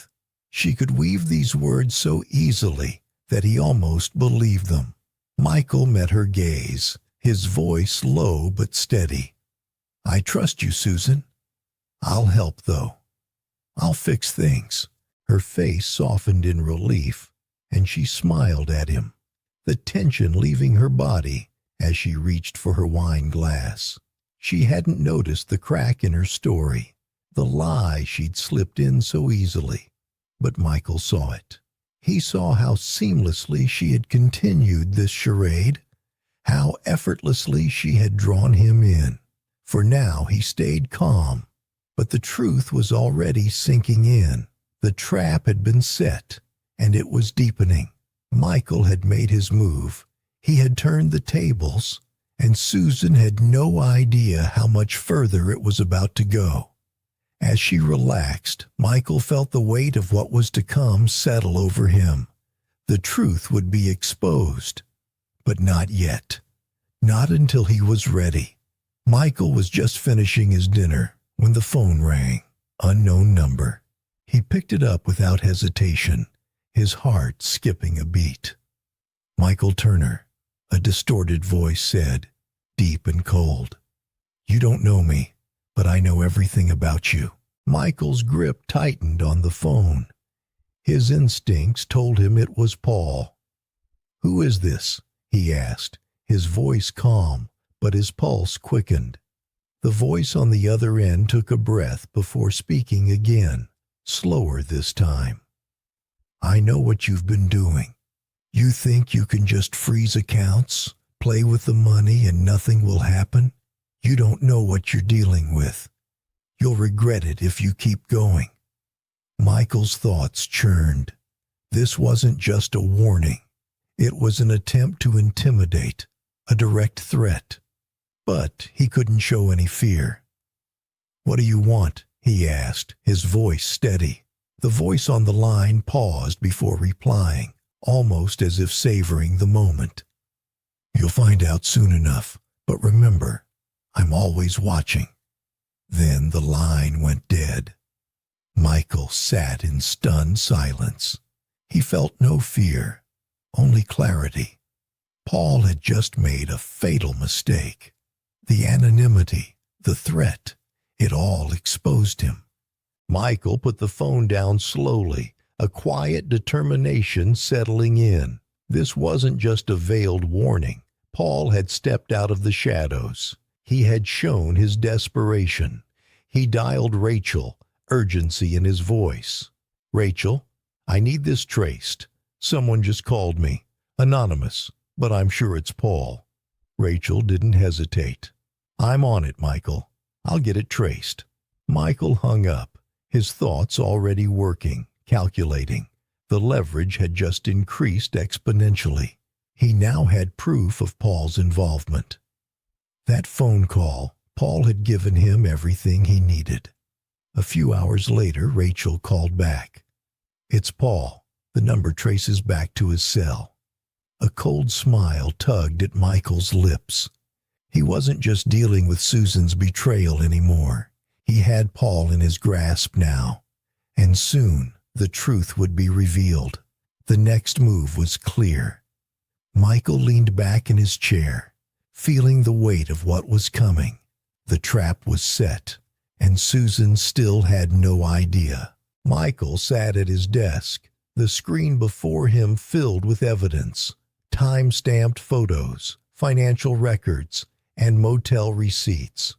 She could weave these words so easily that he almost believed them. Michael met her gaze, his voice low but steady. "I trust you, Susan. I'll help, though. I'll fix things." Her face softened in relief, and she smiled at him, the tension leaving her body as she reached for her wine glass. She hadn't noticed the crack in her story, the lie she'd slipped in so easily. But Michael saw it. He saw how seamlessly she had continued this charade, how effortlessly she had drawn him in. For now he stayed calm, but the truth was already sinking in. The trap had been set, and it was deepening. Michael had made his move. He had turned the tables, and Susan had no idea how much further it was about to go. As she relaxed, Michael felt the weight of what was to come settle over him. The truth would be exposed, but not yet. Not until he was ready. Michael was just finishing his dinner when the phone rang. Unknown number. He picked it up without hesitation, his heart skipping a beat. "Michael Turner," a distorted voice said, deep and cold. "You don't know me, but I know everything about you." Michael's grip tightened on the phone. His instincts told him it was Paul. "Who is this?" he asked, his voice calm, but his pulse quickened. The voice on the other end took a breath before speaking again, slower this time. "I know what you've been doing. You think you can just freeze accounts, play with the money, and nothing will happen? You don't know what you're dealing with. You'll regret it if you keep going." Michael's thoughts churned. This wasn't just a warning. It was an attempt to intimidate, a direct threat. But he couldn't show any fear. "What do you want?" he asked, his voice steady. The voice on the line paused before replying, almost as if savoring the moment. "You'll find out soon enough, but remember, I'm always watching." Then the line went dead. Michael sat in stunned silence. He felt no fear, only clarity. Paul had just made a fatal mistake. The anonymity, the threat, it all exposed him. Michael put the phone down slowly, a quiet determination settling in. This wasn't just a veiled warning. Paul had stepped out of the shadows. He had shown his desperation. He dialed Rachel, urgency in his voice. "Rachel, I need this traced. Someone just called me. Anonymous, but I'm sure it's Paul." Rachel didn't hesitate. "I'm on it, Michael. I'll get it traced." Michael hung up, his thoughts already working, calculating. The leverage had just increased exponentially. He now had proof of Paul's involvement. That phone call, Paul had given him everything he needed. A few hours later, Rachel called back. "It's Paul." The number traces back to his cell. A cold smile tugged at Michael's lips. He wasn't just dealing with Susan's betrayal anymore. He had Paul in his grasp now. And soon, the truth would be revealed. The next move was clear. Michael leaned back in his chair, feeling the weight of what was coming. The trap was set, and Susan still had no idea. Michael sat at his desk, the screen before him filled with evidence, time-stamped photos, financial records, and motel receipts.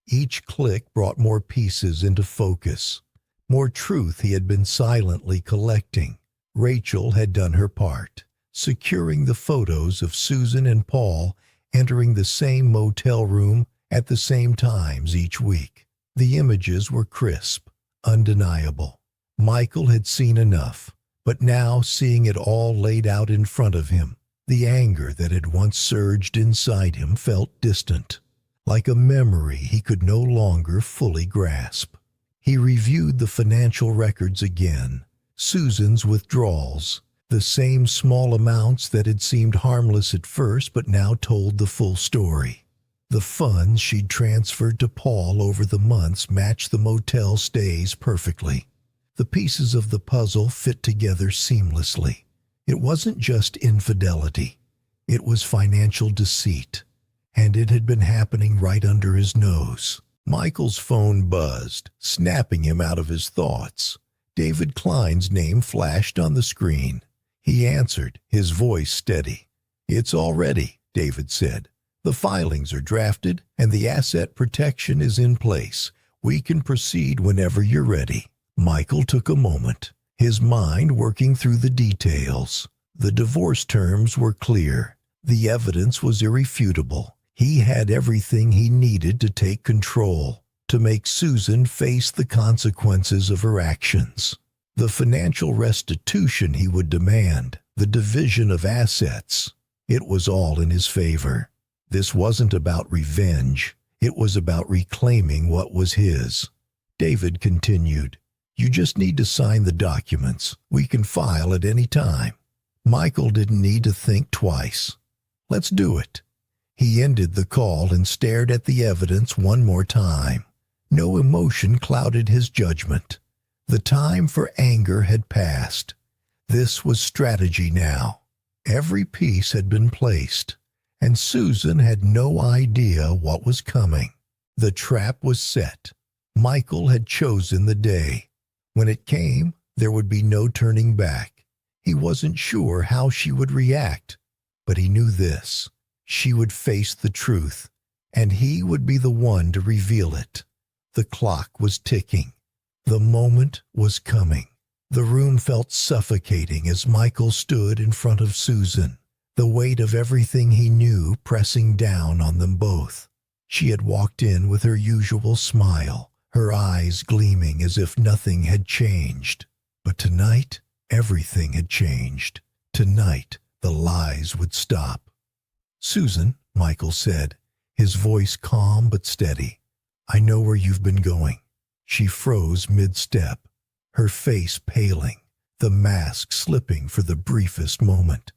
Each click brought more pieces into focus, more truth he had been silently collecting. Rachel had done her part, securing the photos of Susan and Paul entering the same motel room at the same times each week. The images were crisp, undeniable. Michael had seen enough, but now seeing it all laid out in front of him, the anger that had once surged inside him felt distant, like a memory he could no longer fully grasp. He reviewed the financial records again, Susan's withdrawals, the same small amounts that had seemed harmless at first but now told the full story. The funds she'd transferred to Paul over the months matched the motel stays perfectly. The pieces of the puzzle fit together seamlessly. It wasn't just infidelity. It was financial deceit. And it had been happening right under his nose. Michael's phone buzzed, snapping him out of his thoughts. David Klein's name flashed on the screen. He answered, his voice steady. "It's all ready," David said. "The filings are drafted, and the asset protection is in place. We can proceed whenever you're ready." Michael took a moment, his mind working through the details. The divorce terms were clear. The evidence was irrefutable. He had everything he needed to take control, to make Susan face the consequences of her actions. The financial restitution he would demand, the division of assets, it was all in his favor. This wasn't about revenge. It was about reclaiming what was his. David continued, "You just need to sign the documents. We can file at any time." Michael didn't need to think twice. "Let's do it." He ended the call and stared at the evidence one more time. No emotion clouded his judgment. The time for anger had passed. This was strategy now. Every piece had been placed, and Susan had no idea what was coming. The trap was set. Michael had chosen the day. When it came, there would be no turning back. He wasn't sure how she would react, but he knew this. She would face the truth, and he would be the one to reveal it. The clock was ticking. The moment was coming. The room felt suffocating as Michael stood in front of Susan, the weight of everything he knew pressing down on them both. She had walked in with her usual smile, her eyes gleaming as if nothing had changed. But tonight, everything had changed. Tonight, the lies would stop. "Susan," Michael said, his voice calm but steady, "I know where you've been going." She froze mid-step, her face paling, the mask slipping for the briefest moment.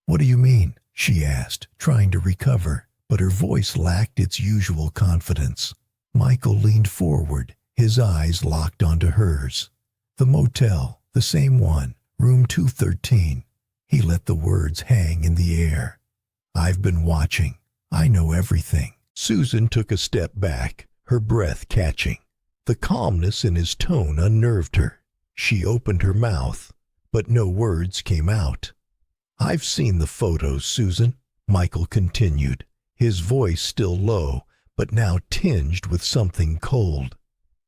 "What do you mean?" she asked, trying to recover, but her voice lacked its usual confidence. Michael leaned forward, his eyes locked onto hers. "The motel, the same one, room 213. He let the words hang in the air. "I've been watching. I know everything." Susan took a step back, her breath catching. The calmness in his tone unnerved her. She opened her mouth, but no words came out. "I've seen the photos, Susan," Michael continued, his voice still low, but now tinged with something cold.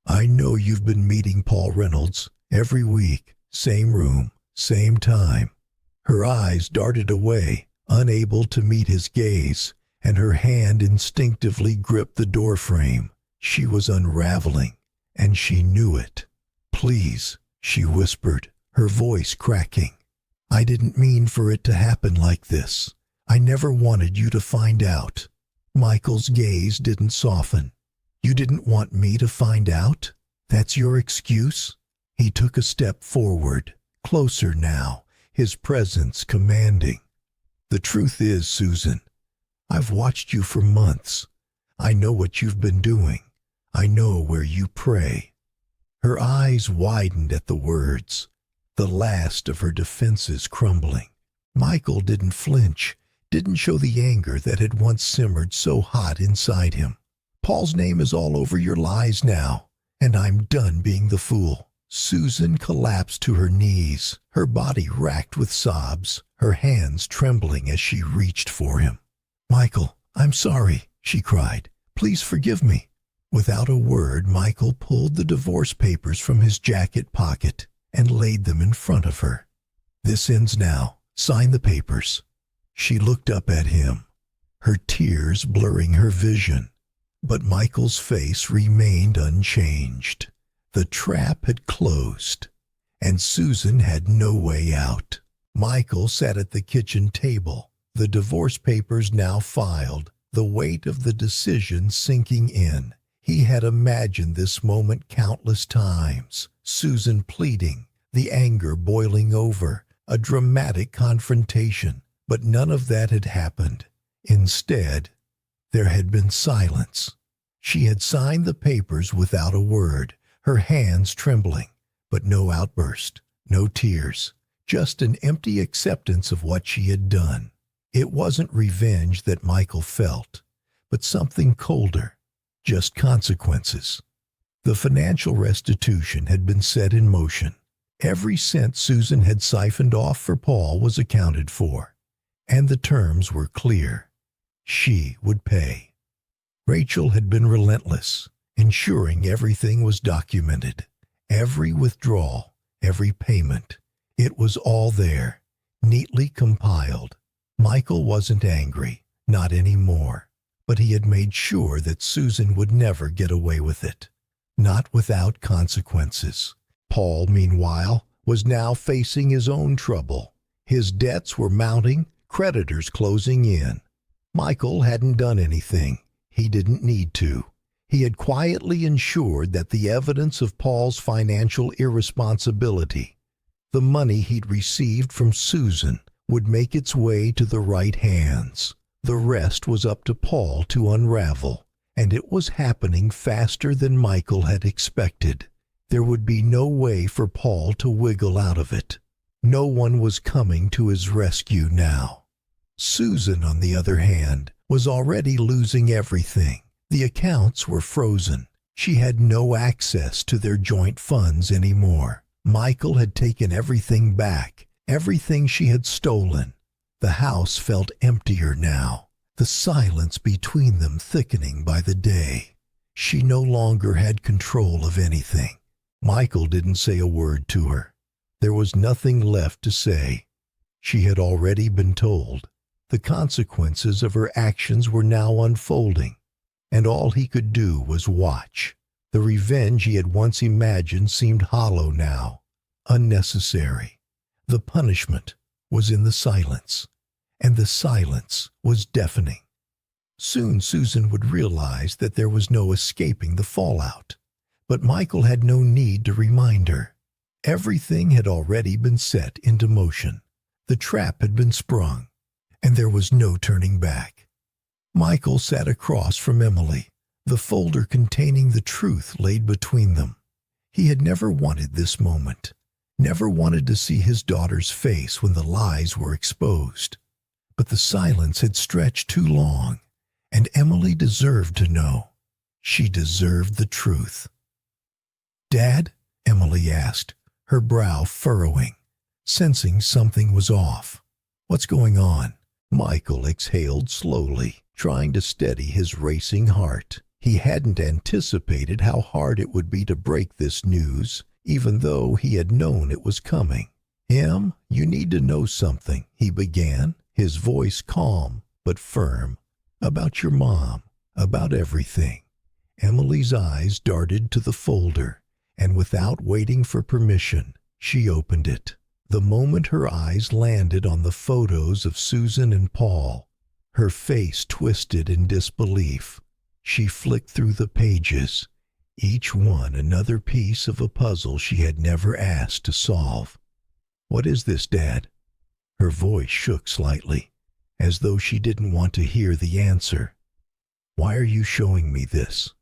"I know you've been meeting Paul Reynolds every week, same room, same time." Her eyes darted away, unable to meet his gaze, and her hand instinctively gripped the doorframe. She was unraveling, and she knew it. "Please," she whispered, her voice cracking. "I didn't mean for it to happen like this. I never wanted you to find out." Michael's gaze didn't soften. "You didn't want me to find out? That's your excuse?" He took a step forward, closer now, his presence commanding. "The truth is, Susan, I've watched you for months. I know what you've been doing. I know where you pray." Her eyes widened at the words, the last of her defenses crumbling. Michael didn't flinch, didn't show the anger that had once simmered so hot inside him. "Paul's name is all over your lies now, and I'm done being the fool." Susan collapsed to her knees, her body racked with sobs, her hands trembling as she reached for him. "Michael, I'm sorry," she cried. "Please forgive me." Without a word, Michael pulled the divorce papers from his jacket pocket and laid them in front of her. "This ends now. Sign the papers." She looked up at him, her tears blurring her vision, but Michael's face remained unchanged. The trap had closed, and Susan had no way out. Michael sat at the kitchen table, the divorce papers now filed, the weight of the decision sinking in. He had imagined this moment countless times, Susan pleading, the anger boiling over, a dramatic confrontation, but none of that had happened. Instead, there had been silence. She had signed the papers without a word, her hands trembling, but no outburst, no tears, just an empty acceptance of what she had done. It wasn't revenge that Michael felt, but something colder, just consequences. The financial restitution had been set in motion. Every cent Susan had siphoned off for Paul was accounted for, and the terms were clear. She would pay. Rachel had been relentless, ensuring everything was documented. Every withdrawal, every payment, it was all there, neatly compiled. Michael wasn't angry, not anymore, but he had made sure that Susan would never get away with it, not without consequences. Paul, meanwhile, was now facing his own trouble. His debts were mounting, creditors closing in. Michael hadn't done anything. He didn't need to. He had quietly ensured that the evidence of Paul's financial irresponsibility, the money he'd received from Susan, would make its way to the right hands. The rest was up to Paul to unravel, and it was happening faster than Michael had expected. There would be no way for Paul to wiggle out of it. No one was coming to his rescue now. Susan, on the other hand, was already losing everything. The accounts were frozen. She had no access to their joint funds anymore. Michael had taken everything back, everything she had stolen. The house felt emptier now, the silence between them thickening by the day. She no longer had control of anything. Michael didn't say a word to her. There was nothing left to say. She had already been told. The consequences of her actions were now unfolding, and all he could do was watch. The revenge he had once imagined seemed hollow now, unnecessary. The punishment was in the silence, and the silence was deafening. Soon Susan would realize that there was no escaping the fallout, But Michael had no need to remind her. Everything had already been set into motion. The trap had been sprung, and there was no turning back. Michael sat across from Emily, the folder containing the truth laid between them. He had never wanted this moment, never wanted to see his daughter's face when the lies were exposed. But the silence had stretched too long, and Emily deserved to know. She deserved the truth. "Dad?" Emily asked, her brow furrowing, sensing something was off. "What's going on?" Michael exhaled slowly, trying to steady his racing heart. He hadn't anticipated how hard it would be to break this news, even though he had known it was coming. "Em, you need to know something," he began, his voice calm but firm. "About your mom, about everything." Emily's eyes darted to the folder, and without waiting for permission, she opened it. The moment her eyes landed on the photos of Susan and Paul, her face twisted in disbelief. She flicked through the pages, each one another piece of a puzzle she had never asked to solve. "What is this, Dad?" Her voice shook slightly, as though she didn't want to hear the answer. "Why are you showing me this?"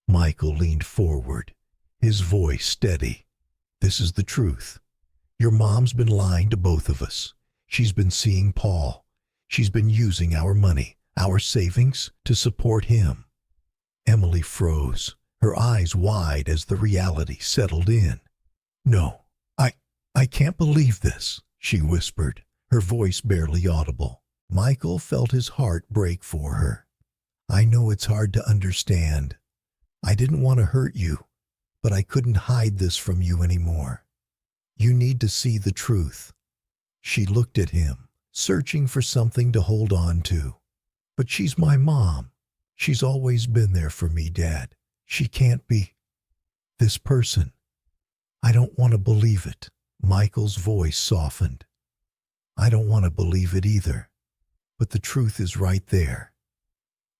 Michael leaned forward, his voice steady. "This is the truth. Your mom's been lying to both of us. She's been seeing Paul. She's been using our money, our savings, to support him." Emily froze, her eyes wide as the reality settled in. "No, I can't believe this," she whispered, her voice barely audible. Michael felt his heart break for her. "I know it's hard to understand. I didn't want to hurt you, but I couldn't hide this from you anymore. You need to see the truth." She looked at him, searching for something to hold on to. "But she's my mom. She's always been there for me, Dad. She can't be this person. I don't want to believe it." Michael's voice softened. "I don't want to believe it either. But the truth is right there."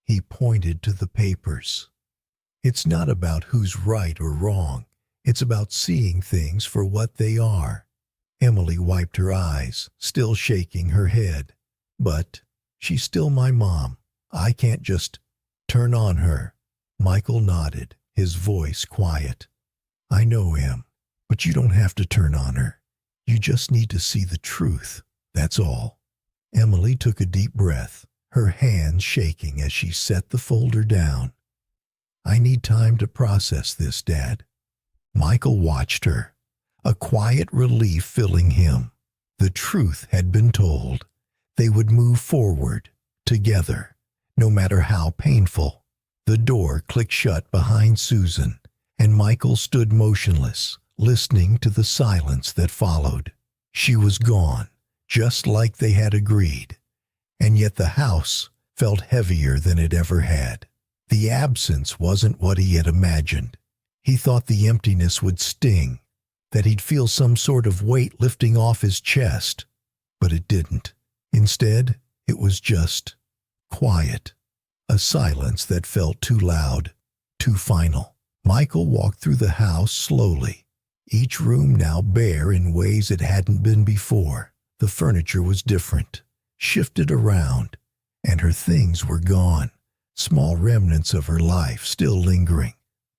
He pointed to the papers. "It's not about who's right or wrong. It's about seeing things for what they are." Emily wiped her eyes, still shaking her head. "But she's still my mom. I can't just turn on her." Michael nodded, his voice quiet. "I know, Em, but you don't have to turn on her. You just need to see the truth, that's all." Emily took a deep breath, her hands shaking as she set the folder down. "I need time to process this, Dad." Michael watched her, a quiet relief filling him. The truth had been told. They would move forward, together, no matter how painful. The door clicked shut behind Susan, and Michael stood motionless, listening to the silence that followed. She was gone, just like they had agreed, and yet the house felt heavier than it ever had. The absence wasn't what he had imagined. He thought the emptiness would sting, that he'd feel some sort of weight lifting off his chest, but it didn't. Instead, it was just quiet, a silence that felt too loud, too final. Michael walked through the house slowly, each room now bare in ways it hadn't been before. The furniture was different, shifted around, and her things were gone, small remnants of her life still lingering,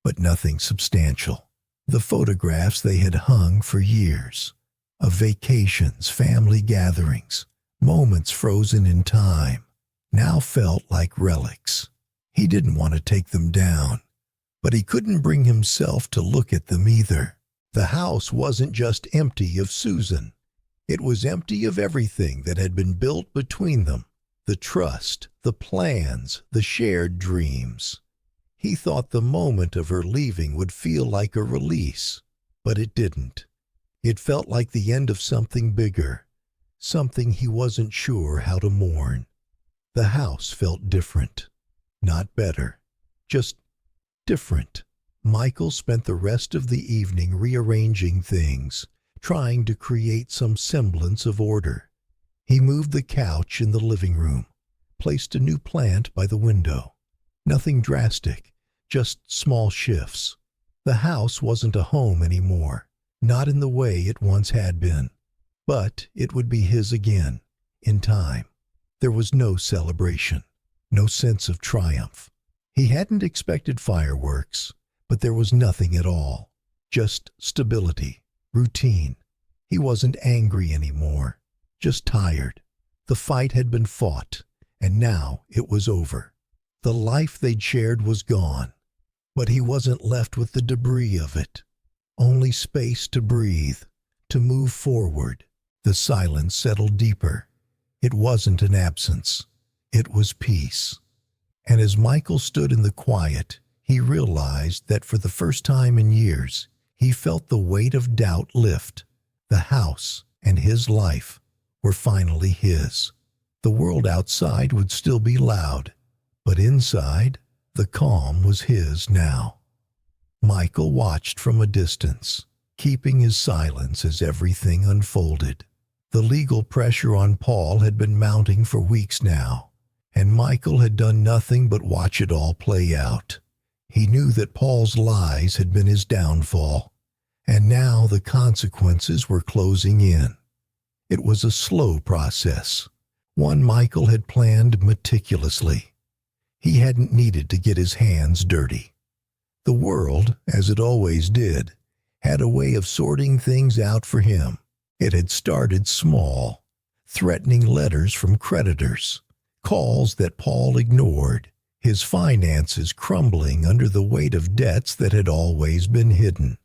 but nothing substantial. The photographs they had hung for years, of vacations, family gatherings, moments frozen in time, now felt like relics. He didn't want to take them down, but he couldn't bring himself to look at them either. The house wasn't just empty of Susan. It was empty of everything that had been built between them. The trust, the plans, the shared dreams. He thought the moment of her leaving would feel like a release, but it didn't. It felt like the end of something bigger, something he wasn't sure how to mourn. The house felt different. Not better, just different. Michael spent the rest of the evening rearranging things, trying to create some semblance of order. He moved the couch in the living room, placed a new plant by the window. Nothing drastic, just small shifts. The house wasn't a home anymore, not in the way it once had been. But it would be his again, in time. There was no celebration, no sense of triumph. He hadn't expected fireworks, but there was nothing at all. Just stability, routine. He wasn't angry anymore, just tired. The fight had been fought, and now it was over. The life they'd shared was gone, but he wasn't left with the debris of it. Only space to breathe, to move forward. The silence settled deeper. It wasn't an absence. It was peace. And as Michael stood in the quiet, he realized that for the first time in years, he felt the weight of doubt lift. The house and his life were finally his. The world outside would still be loud, but inside, the calm was his now. Michael watched from a distance, keeping his silence as everything unfolded. The legal pressure on Paul had been mounting for weeks now, and Michael had done nothing but watch it all play out. He knew that Paul's lies had been his downfall, and now the consequences were closing in. It was a slow process, one Michael had planned meticulously. He hadn't needed to get his hands dirty. The world, as it always did, had a way of sorting things out for him. It had started small, threatening letters from creditors, calls that Paul ignored, his finances crumbling under the weight of debts that had always been hidden.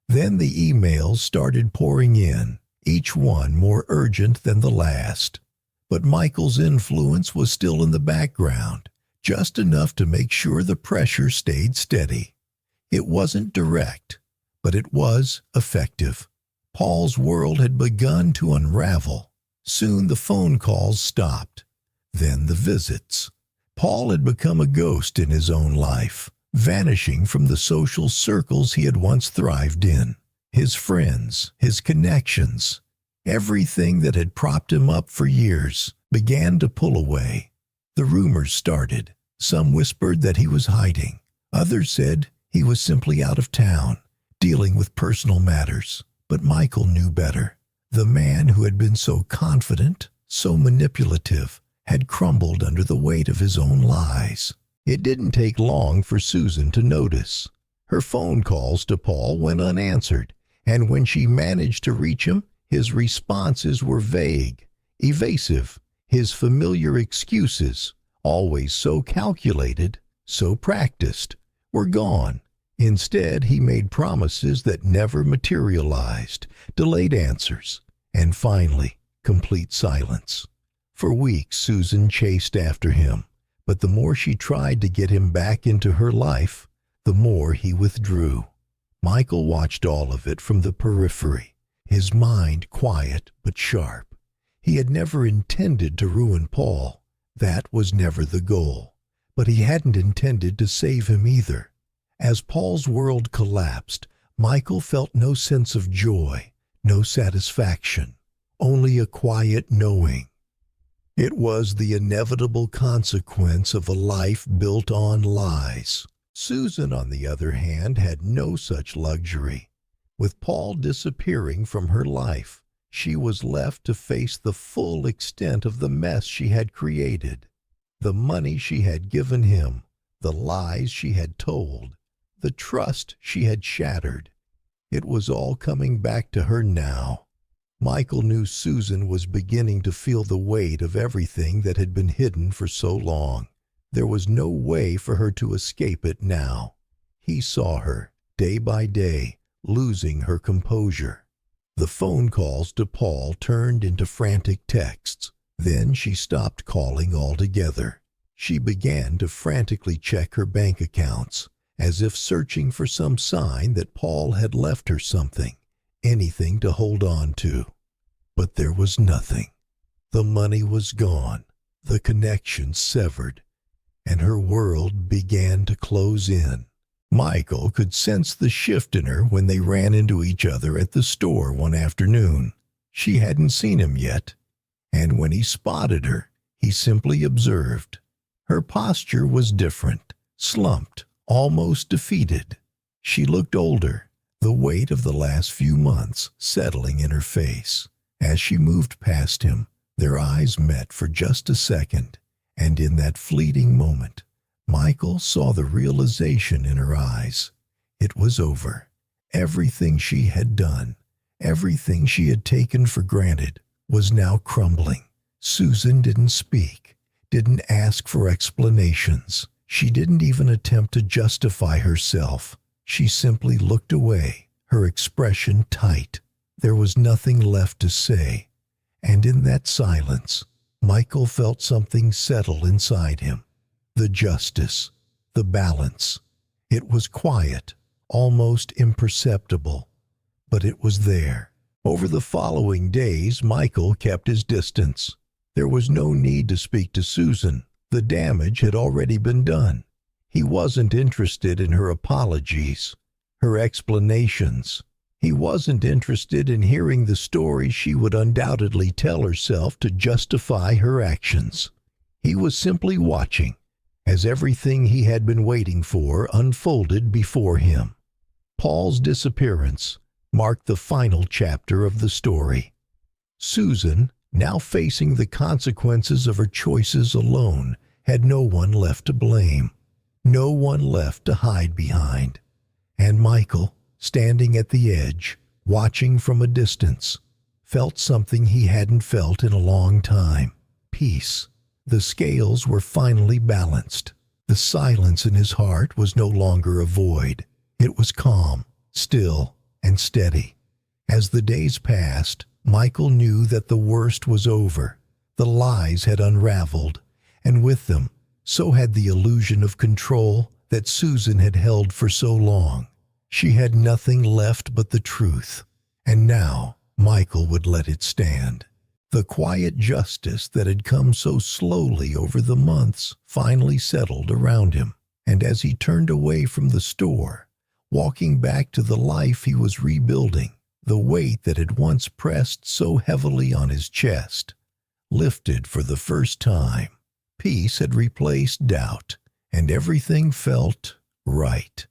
Then the emails started pouring in, each one more urgent than the last. But Michael's influence was still in the background, just enough to make sure the pressure stayed steady. It wasn't direct, but it was effective. Paul's world had begun to unravel. Soon the phone calls stopped. Then the visits. Paul had become a ghost in his own life, vanishing from the social circles he had once thrived in. His friends, his connections, everything that had propped him up for years began to pull away. The rumors started. Some whispered that he was hiding. Others said he was simply out of town, dealing with personal matters. But Michael knew better. The man who had been so confident, so manipulative, had crumbled under the weight of his own lies. It didn't take long for Susan to notice. Her phone calls to Paul went unanswered, and when she managed to reach him, his responses were vague, evasive. His familiar excuses, always so calculated, so practiced, were gone. Instead, he made promises that never materialized, delayed answers, and finally, complete silence. For weeks, Susan chased after him, but the more she tried to get him back into her life, the more he withdrew. Michael watched all of it from the periphery, his mind quiet but sharp. He had never intended to ruin Paul. That was never the goal. But he hadn't intended to save him either. As Paul's world collapsed, Michael felt no sense of joy, no satisfaction, only a quiet knowing. It was the inevitable consequence of a life built on lies. Susan, on the other hand, had no such luxury. With Paul disappearing from her life, she was left to face the full extent of the mess she had created. The money she had given him, the lies she had told, the trust she had shattered. It was all coming back to her now. Michael knew Susan was beginning to feel the weight of everything that had been hidden for so long. There was no way for her to escape it now. He saw her, day by day, losing her composure. The phone calls to Paul turned into frantic texts. Then she stopped calling altogether. She began to frantically check her bank accounts, as if searching for some sign that Paul had left her something, anything to hold on to. But there was nothing. The money was gone, the connection severed, and her world began to close in. Michael could sense the shift in her when they ran into each other at the store one afternoon. She hadn't seen him yet, and when he spotted her, he simply observed. Her posture was different, slumped, almost defeated. She looked older, the weight of the last few months settling in her face. As she moved past him, their eyes met for just a second, and in that fleeting moment, Michael saw the realization in her eyes. It was over. Everything she had done, everything she had taken for granted, was now crumbling. Susan didn't speak, didn't ask for explanations. She didn't even attempt to justify herself. She simply looked away, her expression tight. There was nothing left to say. And in that silence, Michael felt something settle inside him. The justice, the balance. It was quiet, almost imperceptible, but it was there. Over the following days, Michael kept his distance. There was no need to speak to Susan. The damage had already been done. He wasn't interested in her apologies, her explanations. He wasn't interested in hearing the story she would undoubtedly tell herself to justify her actions. He was simply watching as everything he had been waiting for unfolded before him. Paul's disappearance marked the final chapter of the story. Susan, now facing the consequences of her choices alone, had no one left to blame, no one left to hide behind. And Michael, standing at the edge, watching from a distance, felt something he hadn't felt in a long time: peace. The scales were finally balanced. The silence in his heart was no longer a void. It was calm, still, and steady. As the days passed, Michael knew that the worst was over. The lies had unraveled, and with them, so had the illusion of control that Susan had held for so long. She had nothing left but the truth, and now Michael would let it stand. The quiet justice that had come so slowly over the months finally settled around him, and as he turned away from the store, walking back to the life he was rebuilding, the weight that had once pressed so heavily on his chest lifted for the first time. Peace had replaced doubt, and everything felt right.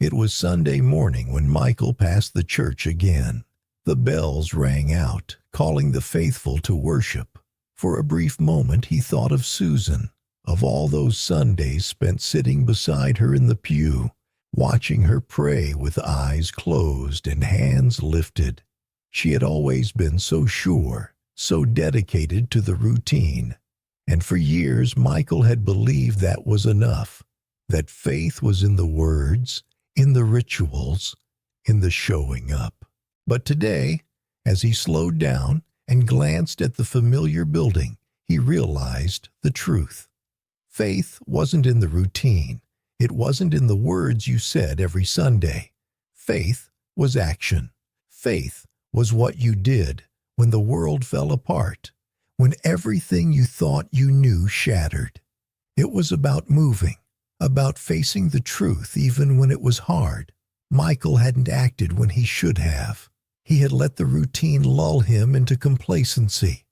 It was Sunday morning when Michael passed the church again. The bells rang out, calling the faithful to worship. For a brief moment he thought of Susan, of all those Sundays spent sitting beside her in the pew, watching her pray with eyes closed and hands lifted. She had always been so sure, so dedicated to the routine. And for years Michael had believed that was enough, that faith was in the words, in the rituals, in the showing up. But today, as he slowed down and glanced at the familiar building, he realized the truth. Faith wasn't in the routine. It wasn't in the words you said every Sunday. Faith was action. Faith was what you did when the world fell apart, when everything you thought you knew shattered. It was about moving, about facing the truth even when it was hard. Michael hadn't acted when he should have. He had let the routine lull him into complacency,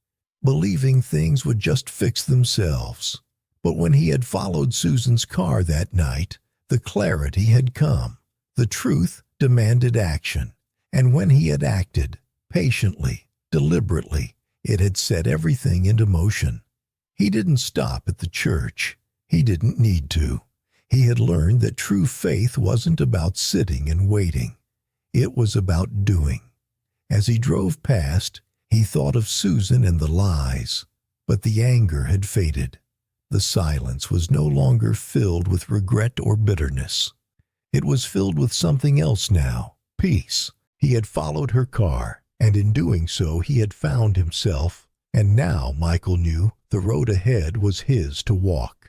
believing things would just fix themselves. But when he had followed Susan's car that night, the clarity had come. The truth demanded action, and when he had acted, patiently, deliberately, it had set everything into motion. He didn't stop at the church. He didn't need to. He had learned that true faith wasn't about sitting and waiting. It was about doing. As he drove past, he thought of Susan and the lies, but the anger had faded. The silence was no longer filled with regret or bitterness. It was filled with something else now: peace. He had followed her car, and in doing so he had found himself, and now Michael knew the road ahead was his to walk.